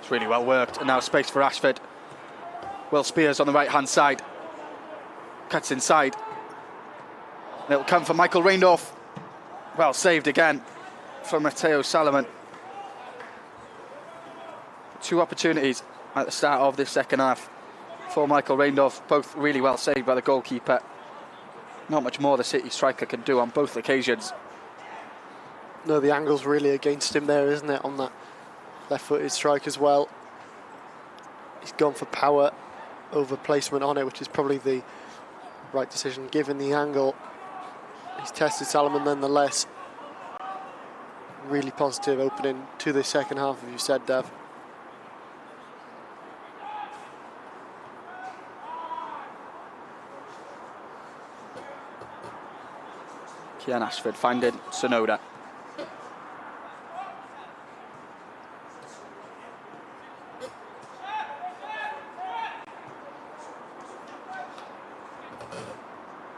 Really well worked, and now space for Ashford. Will Spears on the right hand side, cuts inside. It'll come for Michael Reindorf. Well saved again from Matteo Salomon. Two opportunities at the start of this second half for Michael Reindorf, both really well saved by the goalkeeper. Not much more the City striker can do on both occasions. No, the angle's really against him there, isn't it, on that left-footed strike as well. He's gone for power over placement on it, which is probably the right decision given the angle. He's tested Salomon nonetheless. Really positive opening to the second half, as you said, Dav. Kian Ashford finding Sonoda.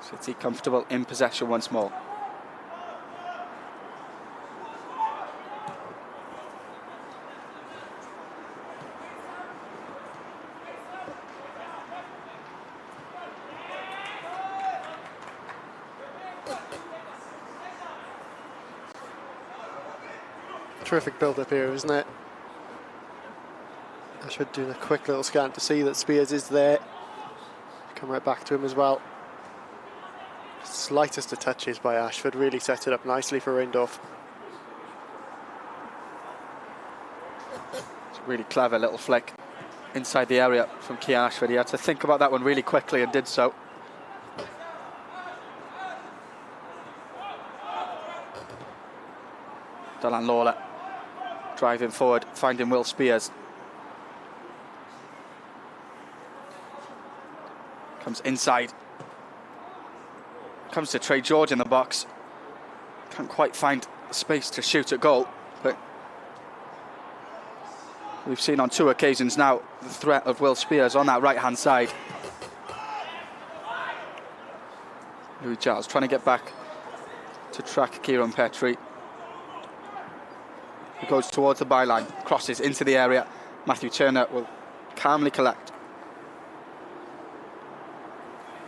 City comfortable in possession once more. Terrific build-up here, isn't it? Ashford doing a quick little scan to see that Spears is there. Come right back to him as well. Slightest of touches by Ashford really sets it up nicely for Reindorf. It's a really clever little flick inside the area from Kian Ashford. He had to think about that one really quickly and did so. Dylan Lawler driving forward, finding Will Spears. Comes inside. Comes to Trey George in the box. Can't quite find space to shoot at goal, but we've seen on 2 occasions now the threat of Will Spears on that right-hand side. Louis Giles trying to get back to track Kieran Petrie. He goes towards the byline, crosses into the area. Matthew Turner will calmly collect.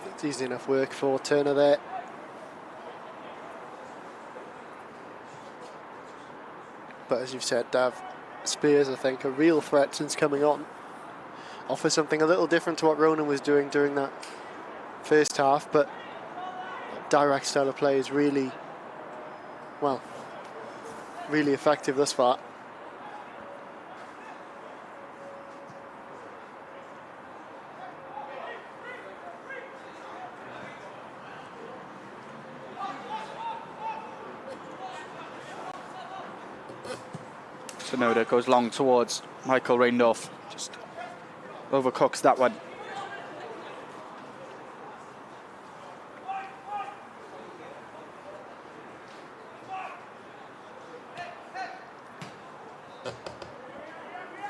It's easy enough work for Turner there. But as you've said, Dav, Spears, I think, a real threat since coming on. Offers something a little different to what Ronan was doing during that first half, but direct style of play is really, well, really effective thus far. Sonoda goes long towards Michael Reindorf. Just overcooks that one.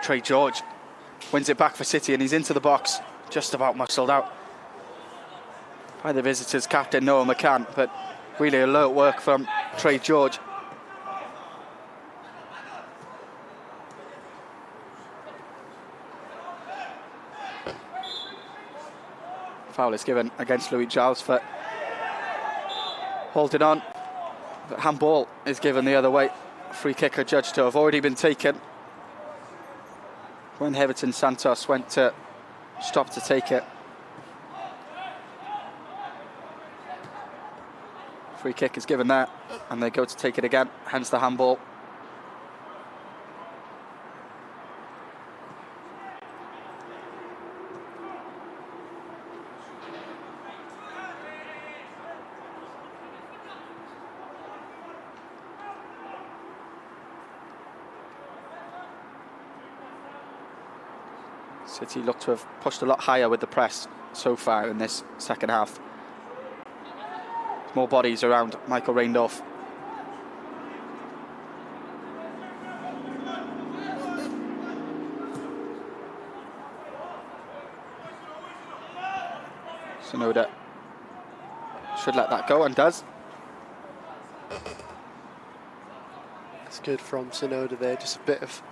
Trey George wins it back for City and he's into the box, just about muscled out by the visitors' captain Noah McCann, but really alert work from Trey George. Foul is given against Louis Giles for holding on, but handball is given the other way. Free kick adjudged to have already been taken when Everton Santos went to stop to take it. Free kick is given there, and they go to take it again, hence the handball. City look to have pushed a lot higher with the press so far in this second half. More bodies around Michael Reindorf. Sonoda should let that go and does. It's good from Sonoda there, just a bit of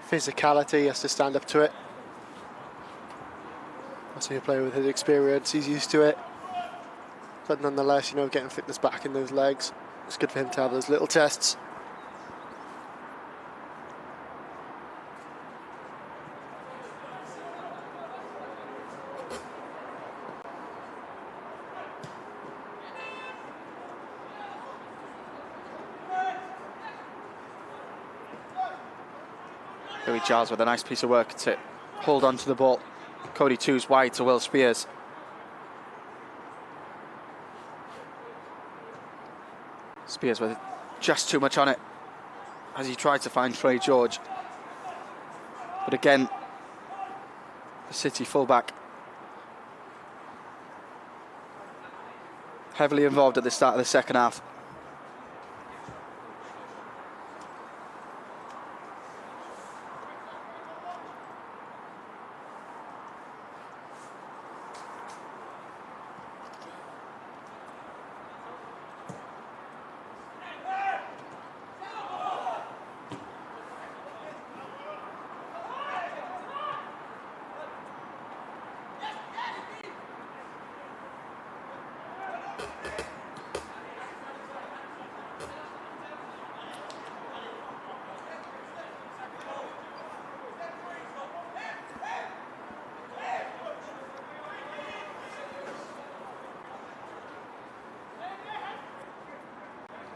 physicality, he has to stand up to it. I see a player with his experience, he's used to it. But nonetheless, you know, getting fitness back in those legs, it's good for him to have those little tests. Louis Giles with a nice piece of work to hold on to the ball. Cody Twose wide to Will Spears. Spears with just too much on it as he tried to find Trey George. But again, the City fullback heavily involved at the start of the second half.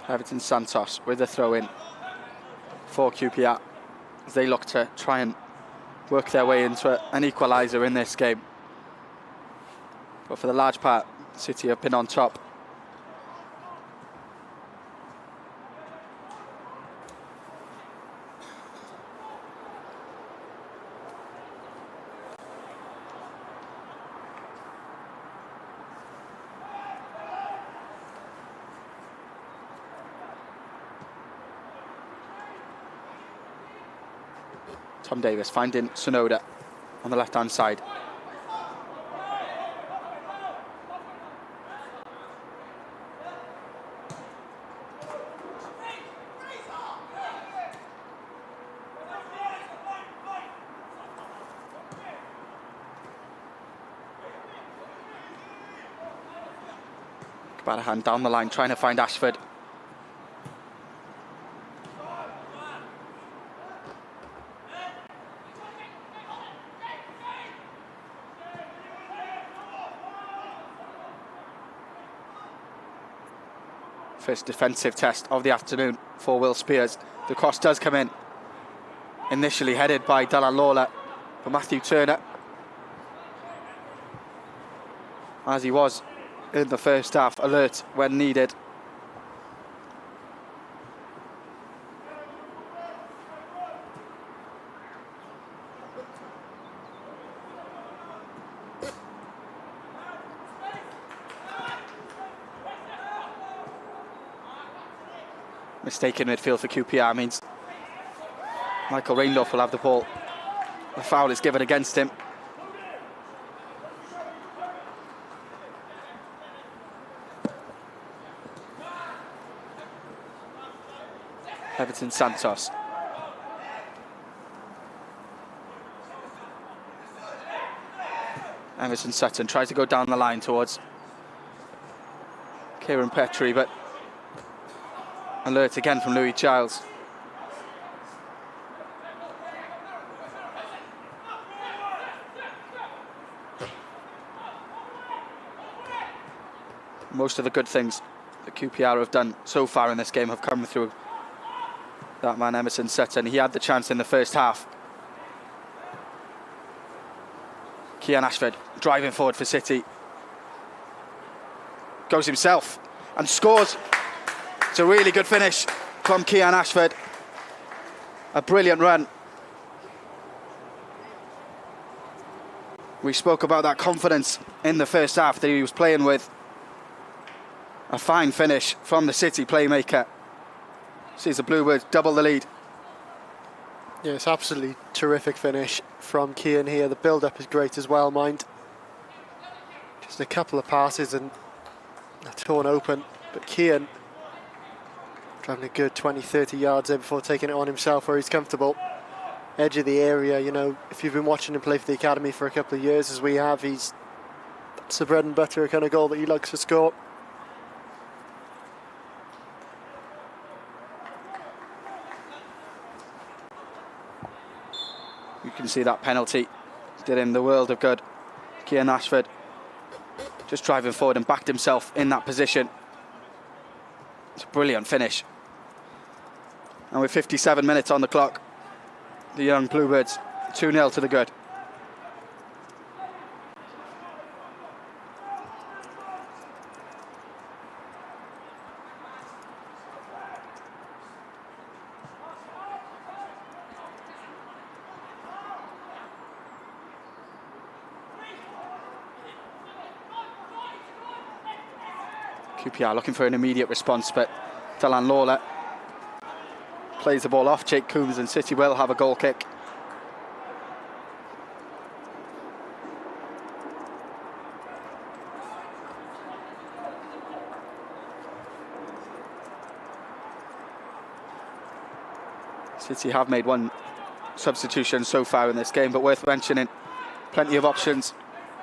Everton Santos with a throw-in for QPR as they look to try and work their way into an equaliser in this game. But for the large part, City have been on top. Tom Davis finding Sonoda on the left-hand side. Callahan down the line trying to find Ashford. First defensive test of the afternoon for Will Spears. The cross does come in. Initially headed by Dylan Lawler, but Matthew Turner, as he was in the first half, alert when needed. Mistake in midfield for QPR means Michael Reindorf will have the ball. The foul is given against him. Everton Santos. Emerson Sutton tries to go down the line towards Kieran Petrie, but alert again from Louis Giles. Most of the good things that QPR have done so far in this game have come through that man Emerson Sutton. He had the chance in the first half. Kian Ashford driving forward for City. Goes himself and scores. It's a really good finish from Kian Ashford. A brilliant run. We spoke about that confidence in the first half that he was playing with. A fine finish from the City playmaker. Sees the Bluebirds double the lead. Yeah, it's absolutely terrific finish from Kian here. The build-up is great as well, mind. Just a couple of passes and torn open. But Kian driving a good 20-30 yards there before taking it on himself where he's comfortable. Edge of the area, you know, if you've been watching him play for the academy for a couple of years as we have, that's the bread and butter kind of goal that he likes to score. You can see that penalty did him the world of good. Kian Ashford just driving forward and backed himself in that position. It's a brilliant finish. And with 57 minutes on the clock, the young Bluebirds. 2-0 to the good. QPR looking for an immediate response, but Dylan Lawler plays the ball off Jake Coombs, and City will have a goal kick. City have made one substitution so far in this game, but worth mentioning, plenty of options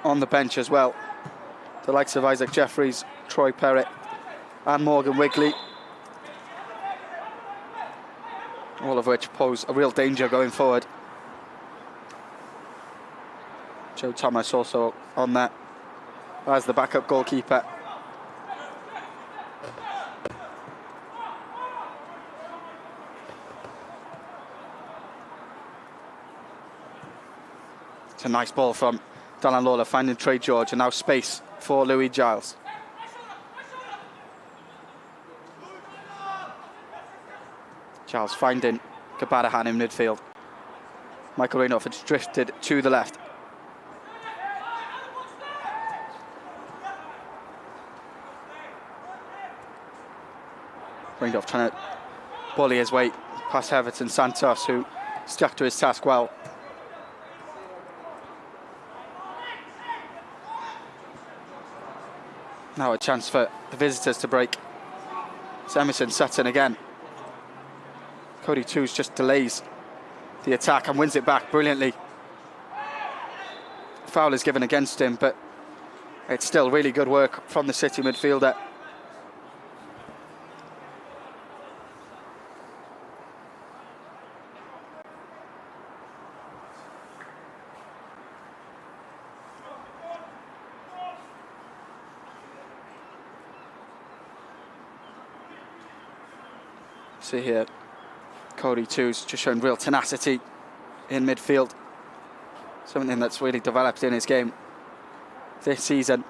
on the bench as well. The likes of Isaac Jeffries, Troy Perrott and Morgan Wigley, all of which pose a real danger going forward. Joe Thomas also on that as the backup goalkeeper. It's a nice ball from Dylan Lawler, finding Trey George, and now space for Louis Giles. Giles finding Gabadahan in midfield. Michael Renouf has drifted to the left. Renouf trying to bully his way past Everton Santos, who stuck to his task well. Now a chance for the visitors to break. It's Emerson Sutton again. Cody Twose just delays the attack and wins it back brilliantly. Foul is given against him, but it's still really good work from the City midfielder. See here, Cody Twose just showing real tenacity in midfield. Something that's really developed in his game this season.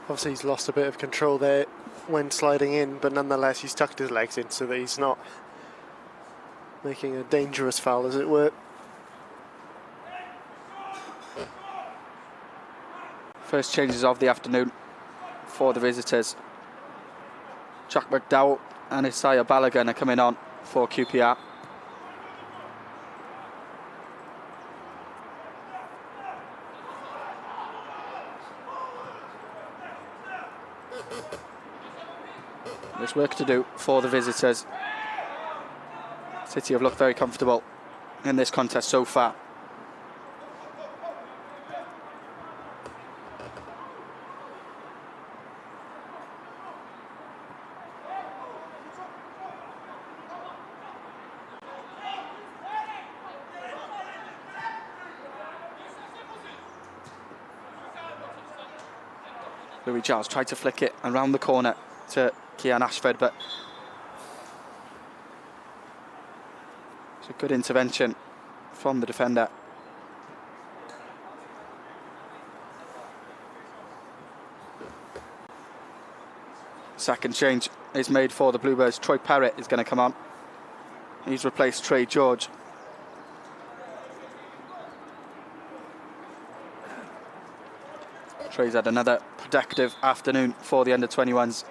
Obviously he's lost a bit of control there when sliding in, but nonetheless he's tucked his legs in so that he's not making a dangerous foul, as it were. First changes of the afternoon for the visitors. Jack McDowell and Isaiah Balogun are coming on for QPR. There's work to do for the visitors. City have looked very comfortable in this contest so far. Louis Giles tried to flick it around the corner to Kian Ashford, but it's a good intervention from the defender. Second change is made for the Bluebirds. Troy Perrott is going to come on. He's replaced Trey George. Trey's had another productive afternoon for the under-21s.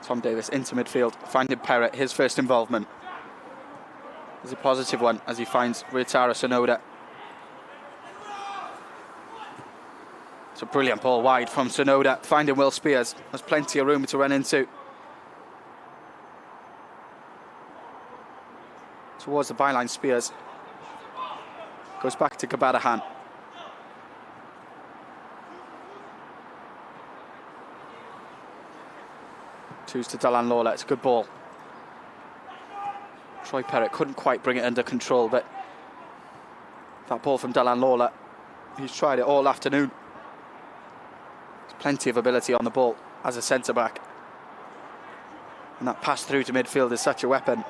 Tom Davis into midfield, finding Perrott, his first involvement is a positive one as he finds Ryotaro Sonoda. It's a brilliant ball wide from Sonoda, finding Will Spears. There's plenty of room to run into. Towards the byline, Spears Goes back to Gabarahan. Twose to Dylan Lawler. It's a good ball. Troy Perrott couldn't quite bring it under control, but that ball from Dylan Lawler, he's tried it all afternoon. There's plenty of ability on the ball as a centre-back. And that pass through to midfield is such a weapon.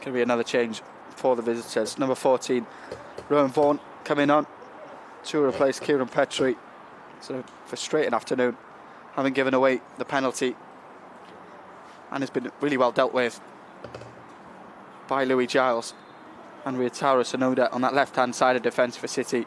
Going to be another change for the visitors. Number 14, Rowan Vaughan coming on to replace Kieran Petrie. So a frustrating afternoon, having given away the penalty, and it's been really well dealt with by Louis Giles and Ryotaro Sonoda on that left-hand side of defence for City.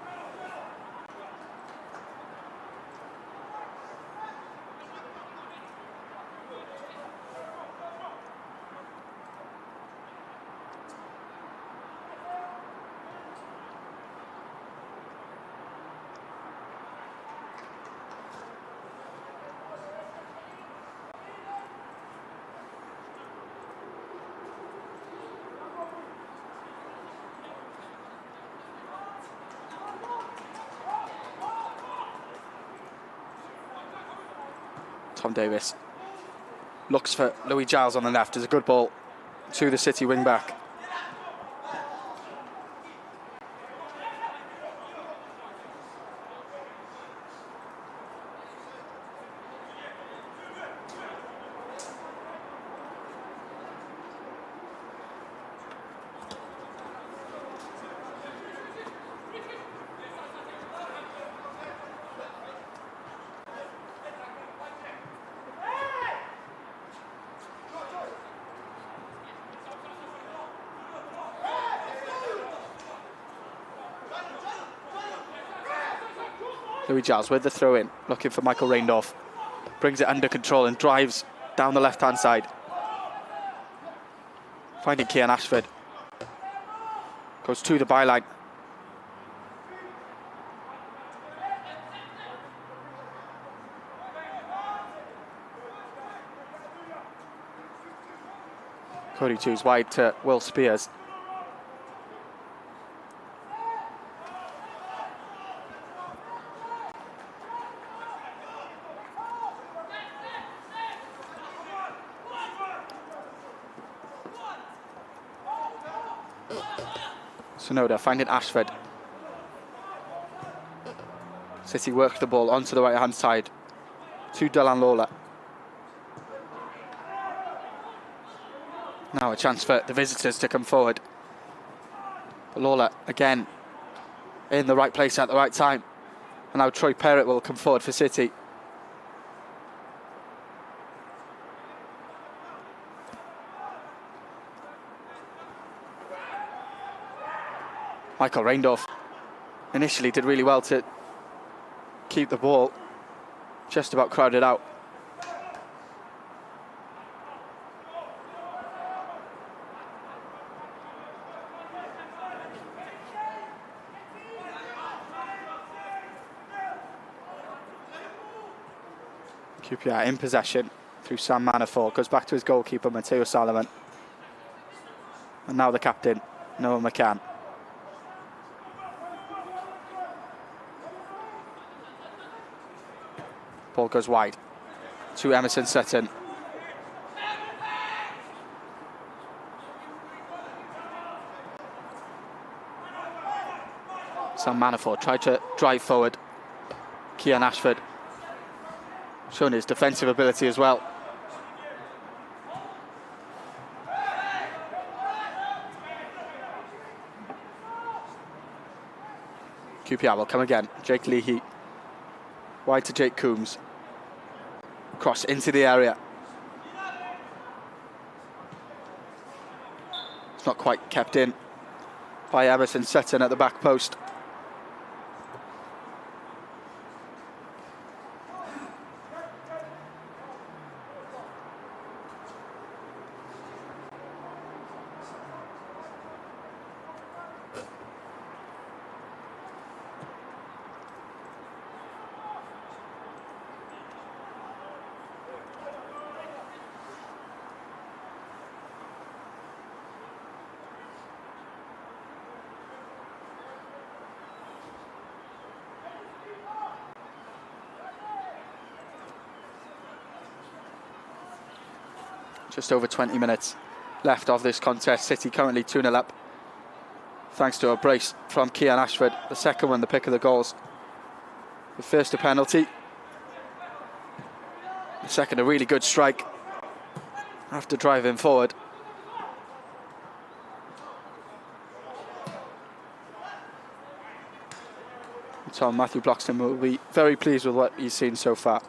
Tom Davis looks for Louis Giles on the left. It's a good ball to the City wing back. Louis Giles with the throw in, looking for Michael Reindorf. Brings it under control and drives down the left-hand side. Finding Kian Ashford. Goes to the byline. Cody Twose wide to Will Spears. Sonoda finding Ashford. City work the ball onto the right-hand side to Dylan Lawler. Now a chance for the visitors to come forward. But Lawler again in the right place at the right time. And now Troy Perrott will come forward for City. Michael Reindorf initially did really well to keep the ball, just about crowded out. QPR in possession through Sam Manafort, goes back to his goalkeeper Matteo Salomon, and now the captain Noah McCann. Ball goes wide to Emerson Sutton. Sam Manafort tried to drive forward. Kian Ashford showing his defensive ability as well. QPR will come again. Jake Leahy wide to Jake Coombs. Cross into the area. It's not quite kept in by Emerson Sutton at the back post. Just over 20 minutes left of this contest. City currently 2-0 up, thanks to a brace from Kian Ashford. The second one, the pick of the goals. The first, a penalty. The second, a really good strike after driving forward. Tom, Matthew Bloxton will be very pleased with what he's seen so far.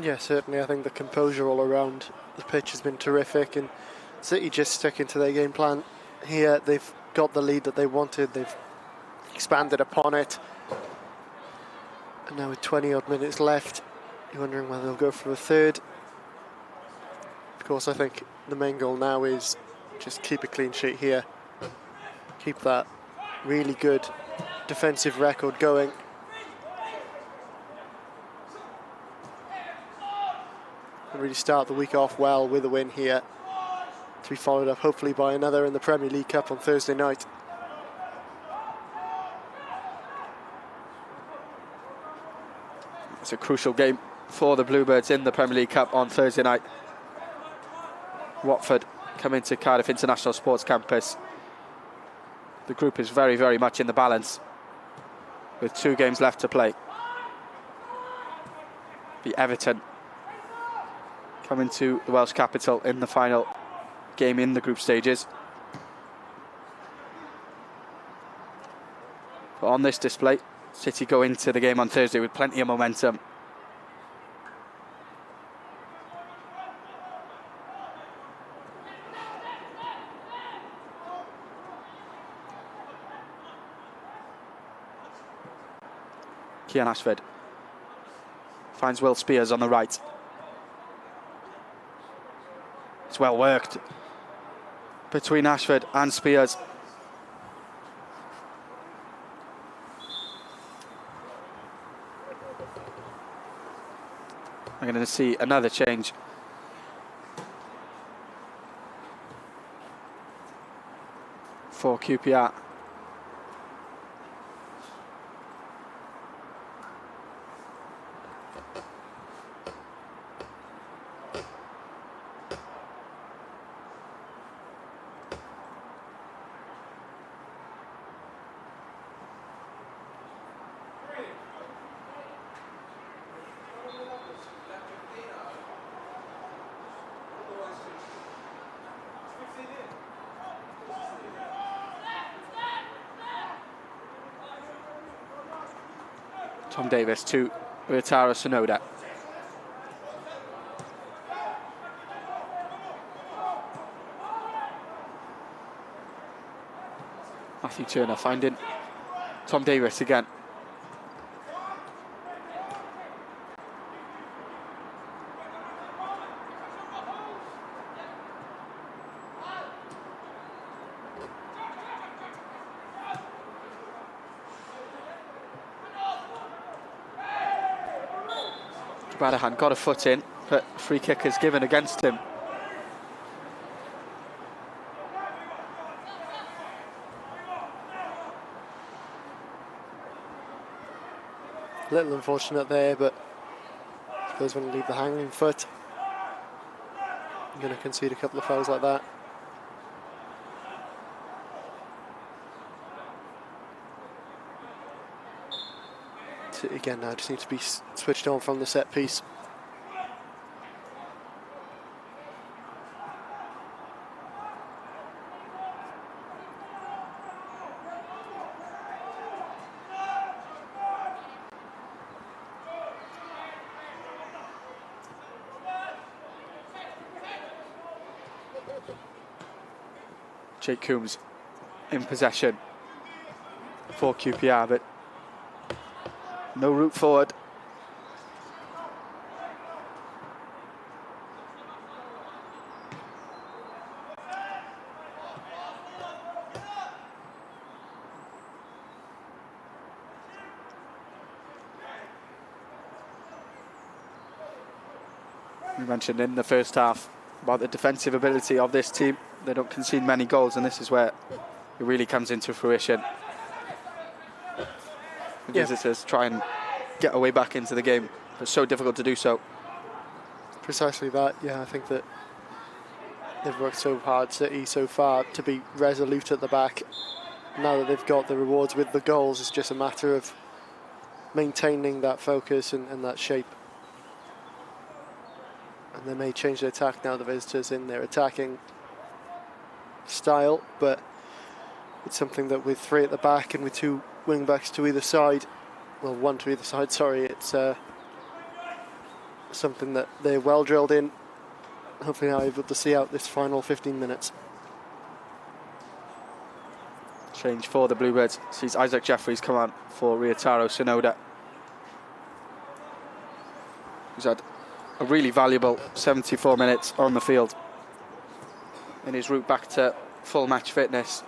Yeah, certainly. I think the composure all around the pitch has been terrific, and City just sticking to their game plan here. They've got the lead that they wanted, they've expanded upon it, and now with 20 odd minutes left, you're wondering whether they'll go for a third. Of course, I think the main goal now is just keep a clean sheet here, keep that really good defensive record going. Really start the week off well with a win here, to be followed up hopefully by another in the Premier League Cup on Thursday night. It's a crucial game for the Bluebirds in the Premier League Cup on Thursday night. Watford coming to Cardiff International Sports Campus. The group is very, very much in the balance, with 2 games left to play. The Everton coming to the Welsh capital in the final game in the group stages. But on this display, City go into the game on Thursday with plenty of momentum. Kian Ashford finds Will Spears on the right. It's well worked between Ashford and Spears. I'm going to see another change. For QPR. Tom Davis to Wataru Sonoda. Matthew Turner finding Tom Davis again. Bradahan got a foot in, but free kick is given against him. A little unfortunate there, but I suppose when you leave the hanging foot, you're going to concede a couple of fouls like that. So again, now just need to be switched on from the set piece. Jake Coombs in possession for QPR, but no route forward. We mentioned in the first half about the defensive ability of this team. They don't concede many goals, and this is where it really comes into fruition. The visitors try and get away back into the game, but it's so difficult to do so. Precisely that, yeah. I think that they've worked so hard, City, so far, to be resolute at the back. Now that they've got the rewards with the goals, it's just a matter of maintaining that focus and that shape. And they may change their attack now, the visitors, in their attacking style, but it's something that with 3 at the back and with 2 wing backs to either side, well, 1 to either side, sorry, it's something that they're well drilled in. Hopefully now able to see out this final 15 minutes. Change for the Bluebirds sees Isaac Jeffries come on for Ryotaro Sonoda, who's had a really valuable 74 minutes on the field in his route back to full match fitness.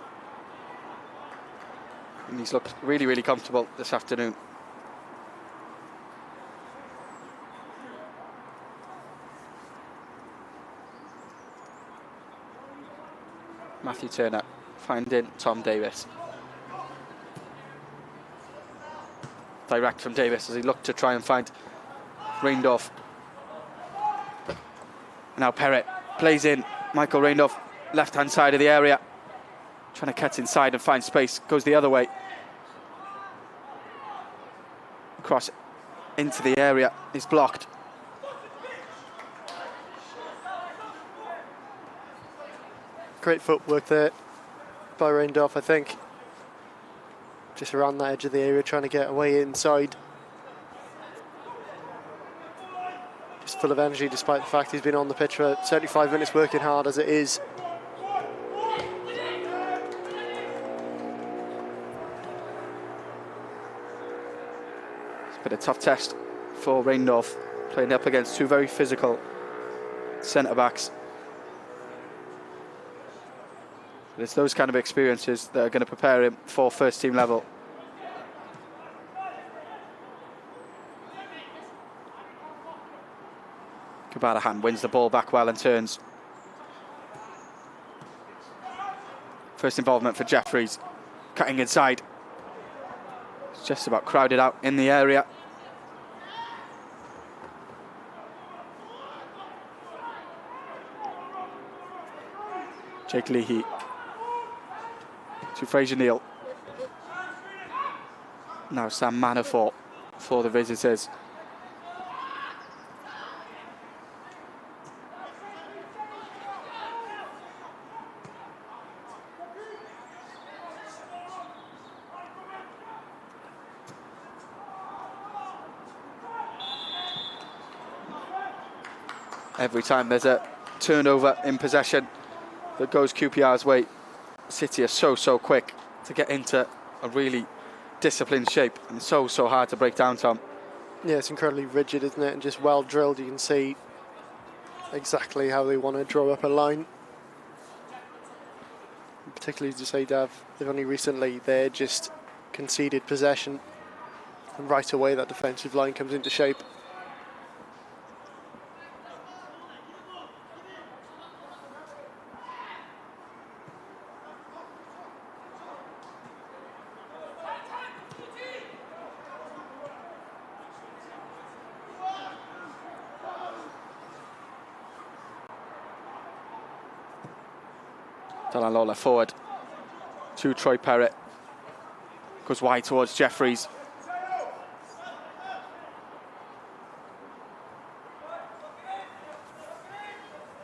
And he's looked really, really comfortable this afternoon. Matthew Turner finding Tom Davis. Direct from Davis as he looked to try and find Reindorf. Now Perrett plays in. Michael Reindorf, left-hand side of the area. Trying to cut inside and find space. Goes the other way. Cross into the area is blocked. Great footwork there by Reindorf, I think. Just around that edge of the area, trying to get away inside. Just full of energy, despite the fact he's been on the pitch for 75 minutes working hard as it is. It's been a tough test for Reindorf, playing up against 2 very physical centre-backs. But it's those kind of experiences that are going to prepare him for first-team level. Kabarahan wins the ball back well and turns. First involvement for Jeffries, cutting inside. It's just about crowded out in the area. Jake Leahy to Fraser Neal. Now Sam Manafort for the visitors. Every time there's a turnover in possession that goes QPR's way, City are so quick to get into a really disciplined shape, and so hard to break down, Tom. Yeah, it's incredibly rigid, isn't it? And just well drilled. You can see exactly how they want to draw up a line. Particularly to say, Dav, they've only recently there just conceded possession, and right away that defensive line comes into shape. Dylan Lawler forward to Troy Perrett. Goes wide towards Jeffries.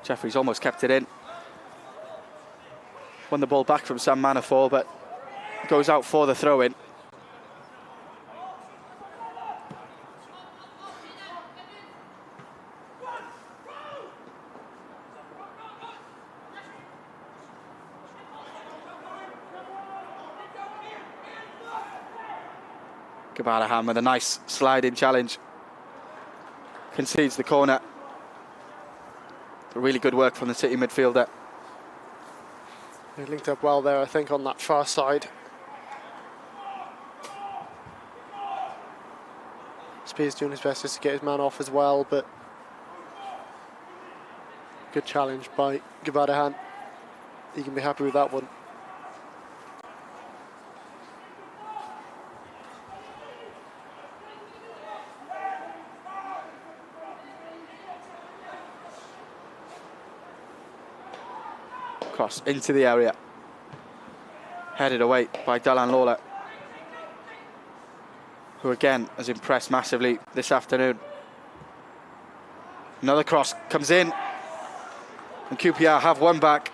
Jeffries almost kept it in. Won the ball back from Sam Manafort, but goes out for the throw-in. Gabarahan with a nice sliding challenge. Concedes the corner. Really good work from the City midfielder. They linked up well there, I think, on that far side. Spears doing his best just to get his man off as well, but good challenge by Gabarahan. He can be happy with that one. Cross into the area. Headed away by Dylan Lawler, who again has impressed massively this afternoon. Another cross comes in, and QPR have one back.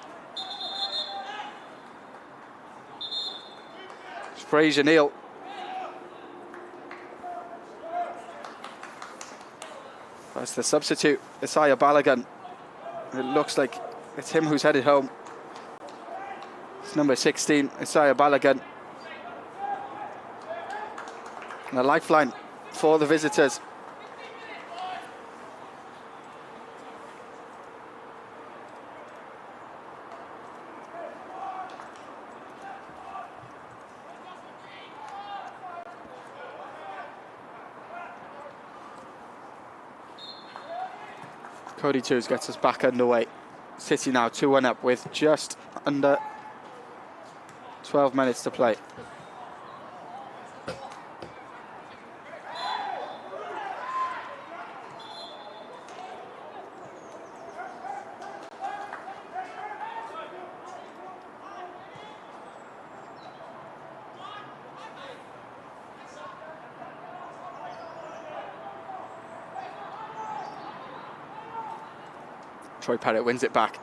It's Fraser Neal. That's the substitute, Isaiah Balogun. It looks like it's him who's headed home. It's number 16, Isaiah Balogun. And a lifeline for the visitors. Cody Twose gets us back underway. City now 2-1 up with just under 12 minutes to play. Troy Parrott wins it back.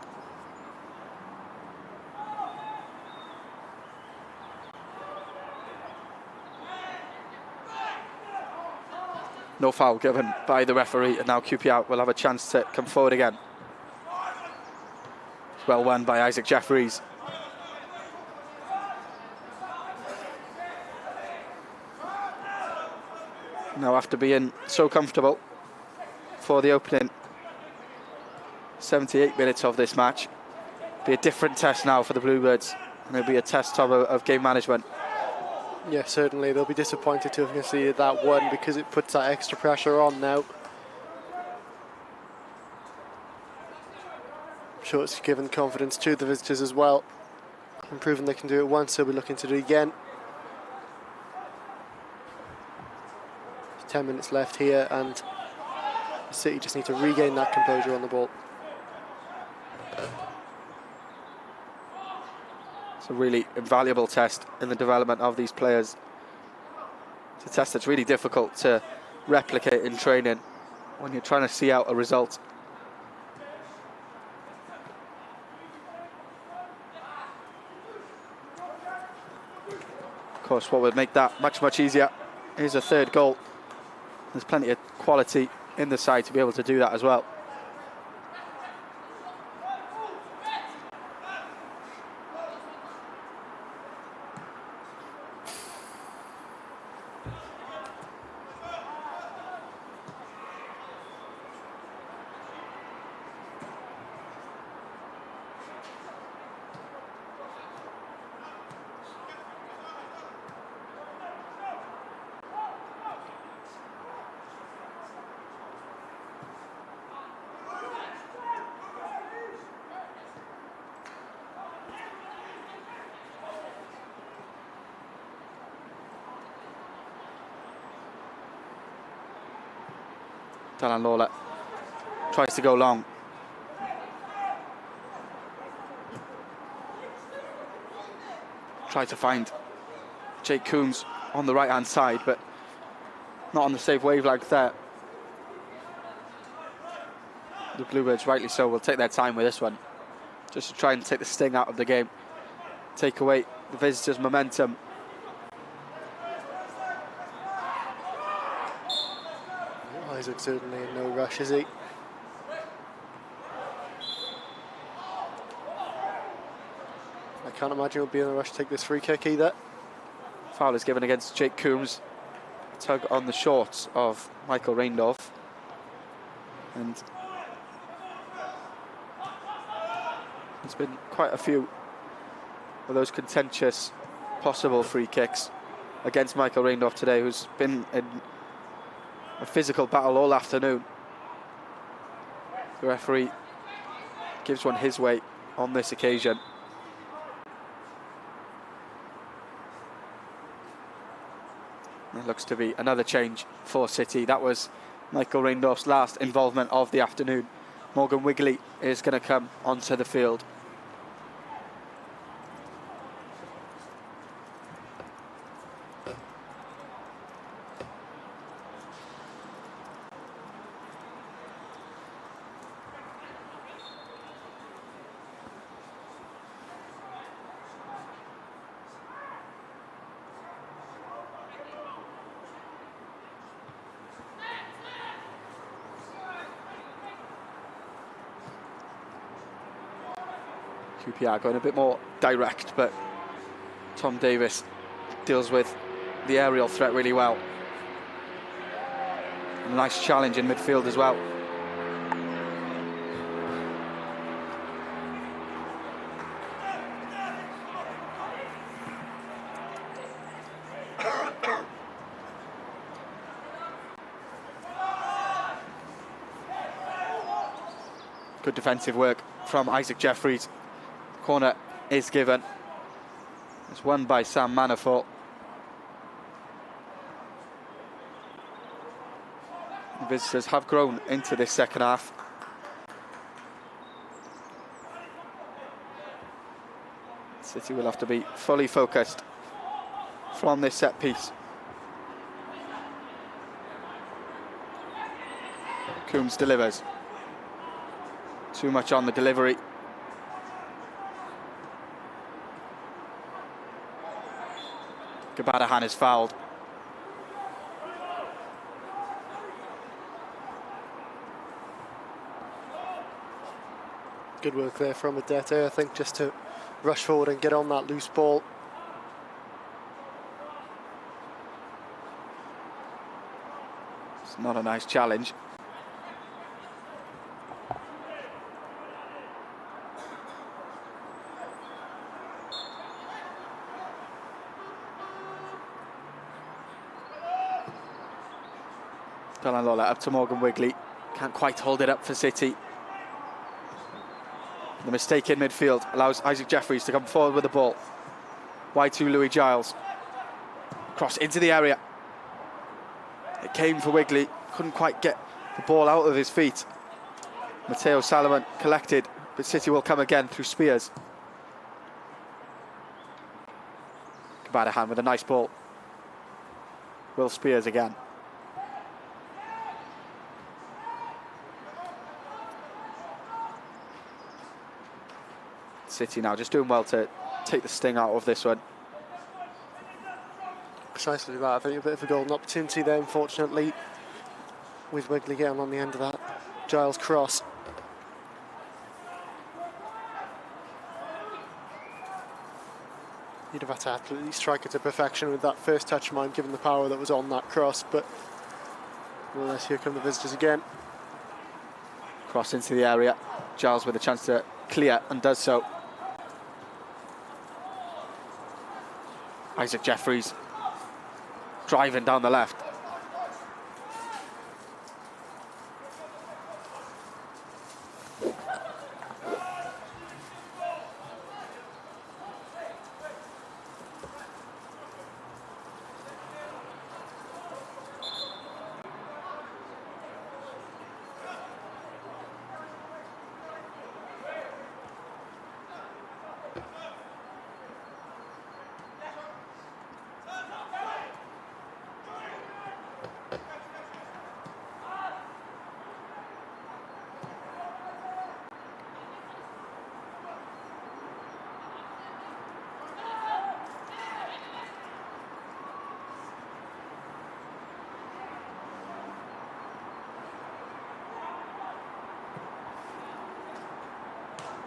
No foul given by the referee, and now QPR will have a chance to come forward again. Well won by Isaac Jeffries. Now, after being so comfortable for the opening 78 minutes of this match, be a different test now for the Bluebirds, and it'll be a test of game management. Yeah, certainly. They'll be disappointed to have conceded that one because it puts that extra pressure on now. I'm sure it's given confidence to the visitors as well. And proven they can do it once, they'll be looking to do it again. 10 minutes left here, and City just need to regain that composure on the ball. It's a really invaluable test in the development of these players. It's a test that's really difficult to replicate in training when you're trying to see out a result. Of course, what would make that much easier is a third goal. There's plenty of quality in the side to be able to do that as well. Dylan Lawler tries to go long. Tried to find Jake Coombs on the right-hand side, but not on the same wavelength there. The Bluebirds, rightly so, will take their time with this one, just to try and take the sting out of the game, take away the visitors' momentum. Isaac certainly in no rush, is he? I can't imagine he'll be in a rush to take this free kick either. Foul is given against Jake Coombs. tug on the shorts of Michael Reindorf, and there's been quite a few of those contentious possible free kicks against Michael Reindorf today, who's been in a physical battle all afternoon. The referee gives one his way on this occasion. It looks to be another change for City. That was Michael Reindorf's last involvement of the afternoon. Morgan Wigley is going to come onto the field. QPR going a bit more direct, but Tom Davis deals with the aerial threat really well. Nice challenge in midfield as well. Good defensive work from Isaac Jeffries. Corner is given. It's won by Sam Manafort. The visitors have grown into this second half. City will have to be fully focused from this set piece. Coombs delivers. Too much on the delivery. Gabadahan is fouled. Good work there from Adete, I think, just to rush forward and get on that loose ball. It's not a nice challenge. Dylan Lola up to Morgan Wigley. Can't quite hold it up for City. The mistake in midfield allows Isaac Jeffries to come forward with the ball. Wide to Louis Giles. Cross into the area. It came for Wigley. Couldn't quite get the ball out of his feet. Matteo Salomon collected, but City will come again through Spears. Gabadahan with a nice ball. Will Spears again. City now just doing well to take the sting out of this one. Precisely that. I think a bit of a golden opportunity there, unfortunately, with Wigley getting on the end of that Giles cross. You'd have had to absolutely strike it to perfection with that first touch of mine, given the power that was on that cross, but nonetheless, here come the visitors again. Cross into the area. Giles with a chance to clear and does so. Isaac Jeffries driving down the left.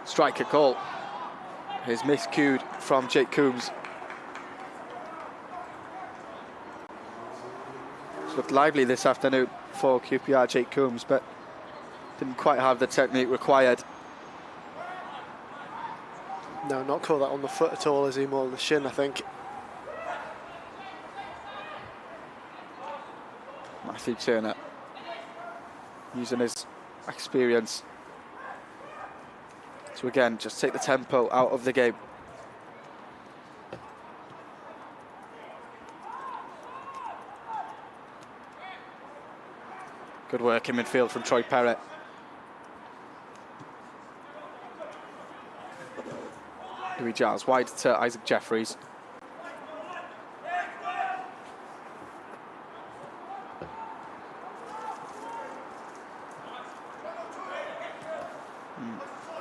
Striker call is miscued from Jake Coombs. looked lively this afternoon for QPR, Jake Coombs, but didn't quite have the technique required. No, not caught that on the foot at all, as he more on the shin, I think. Matthew Turner using his experience to again just take the tempo out of the game. Good work in midfield from Troy Perrett. Louis Giles wide to Isaac Jeffries.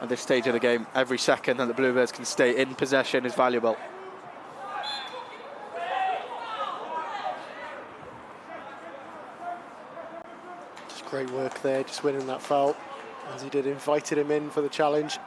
At this stage of the game, every second that the Bluebirds can stay in possession is valuable. Just great work there, just winning that foul, as he did, invited him in for the challenge.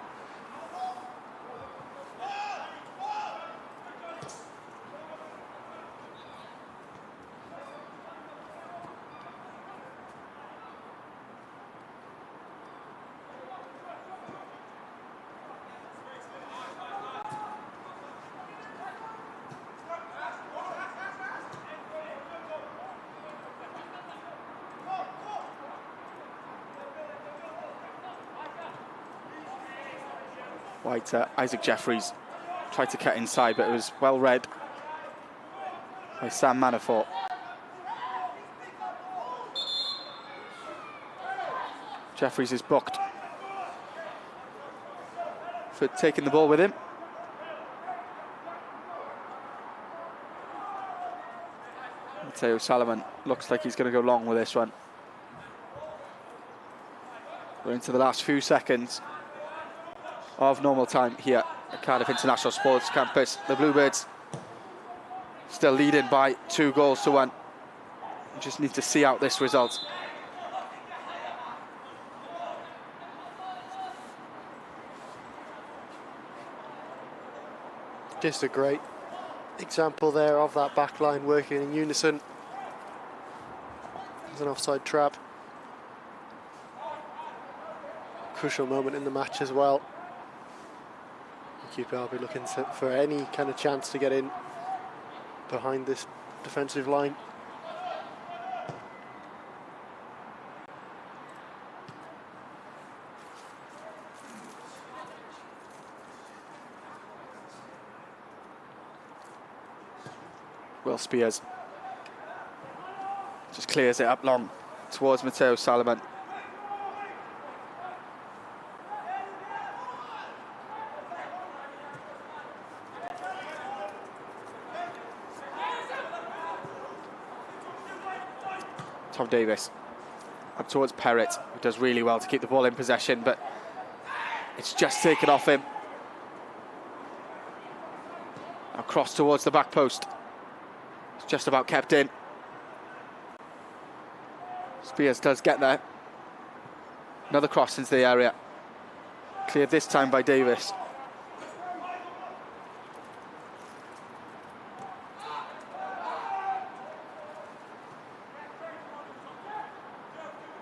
White, Isaac Jeffries tried to cut inside, but it was well read by Sam Manafort. Jeffries is booked for taking the ball with him. Mateo Salomon looks like he's going to go long with this one. We're into the last few seconds of normal time here at Cardiff International Sports Campus. The Bluebirds still leading by 2-1. We just need to see out this result. Just a great example there of that back line working in unison. There's an offside trap. Crucial moment in the match as well. QPR will be looking for any kind of chance to get in behind this defensive line. Will Spears just clears it up long towards Mateo Salomon. Tom Davis up towards Perrett, who does really well to keep the ball in possession, but it's just taken off him. Now cross towards the back post. It's just about kept in. Spears does get there. Another cross into the area. Cleared this time by Davis.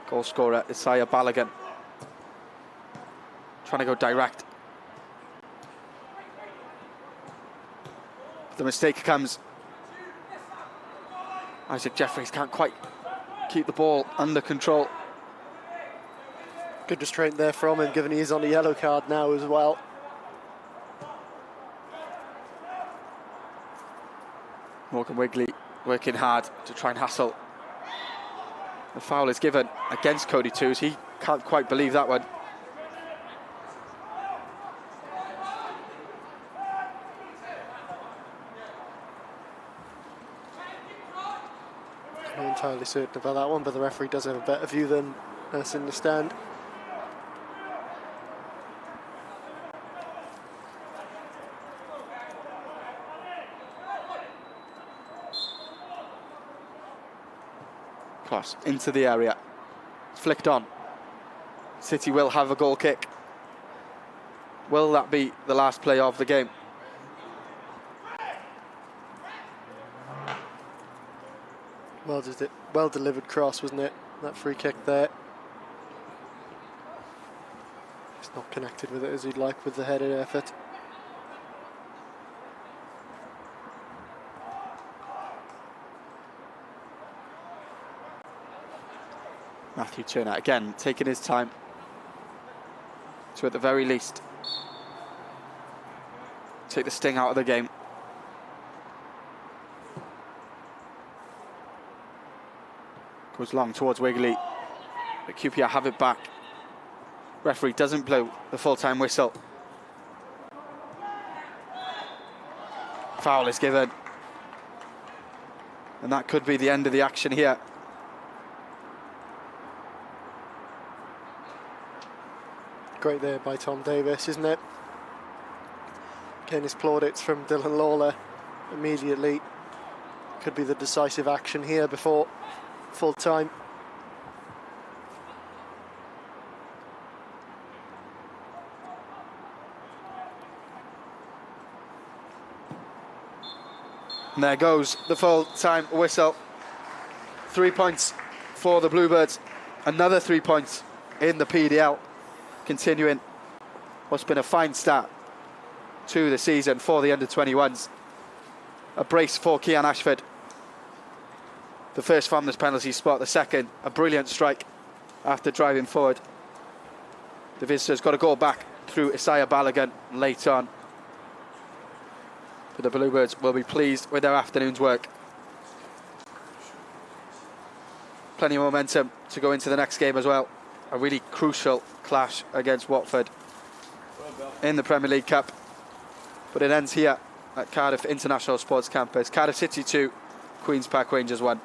Goal scorer Isaiah Balogun trying to go direct. The mistake comes. Isaac Jeffries can't quite keep the ball under control. Good restraint there from him, given he is on a yellow card now as well. Morgan Wigley working hard to try and hassle. The foul is given against Cody Twose. He can't quite believe that one. I'm not entirely certain about that one, but the referee does have a better view than us in the stand. Cross into the area. Flicked on. City will have a goal kick. Will that be the last play of the game? Well delivered cross, wasn't it? That free kick there. He's not connected with it as he'd like with the headed effort. Matthew Turner again taking his time to, at the very least, take the sting out of the game. Goes long towards Wigley, but QPR have it back. Referee doesn't blow the full-time whistle. Foul is given, and that could be the end of the action here. Great there by Tom Davis, isn't it? Again, his plaudits from Dylan Lawler immediately. Could be the decisive action here before full time. And there goes the full-time whistle. 3 points for the Bluebirds. Another 3 points in the PDL. Continuing what's been a fine start to the season for the under-21s. A brace for Kian Ashford. The first from this penalty spot, the second, a brilliant strike after driving forward. The visitors got a goal back through Isaiah Balogun late on. But the Bluebirds will be pleased with their afternoon's work. Plenty of momentum to go into the next game as well. A really crucial clash against Watford in the Premier League Cup. But it ends here at Cardiff International Sports Campus. Cardiff City 2, Queen's Park Rangers 1.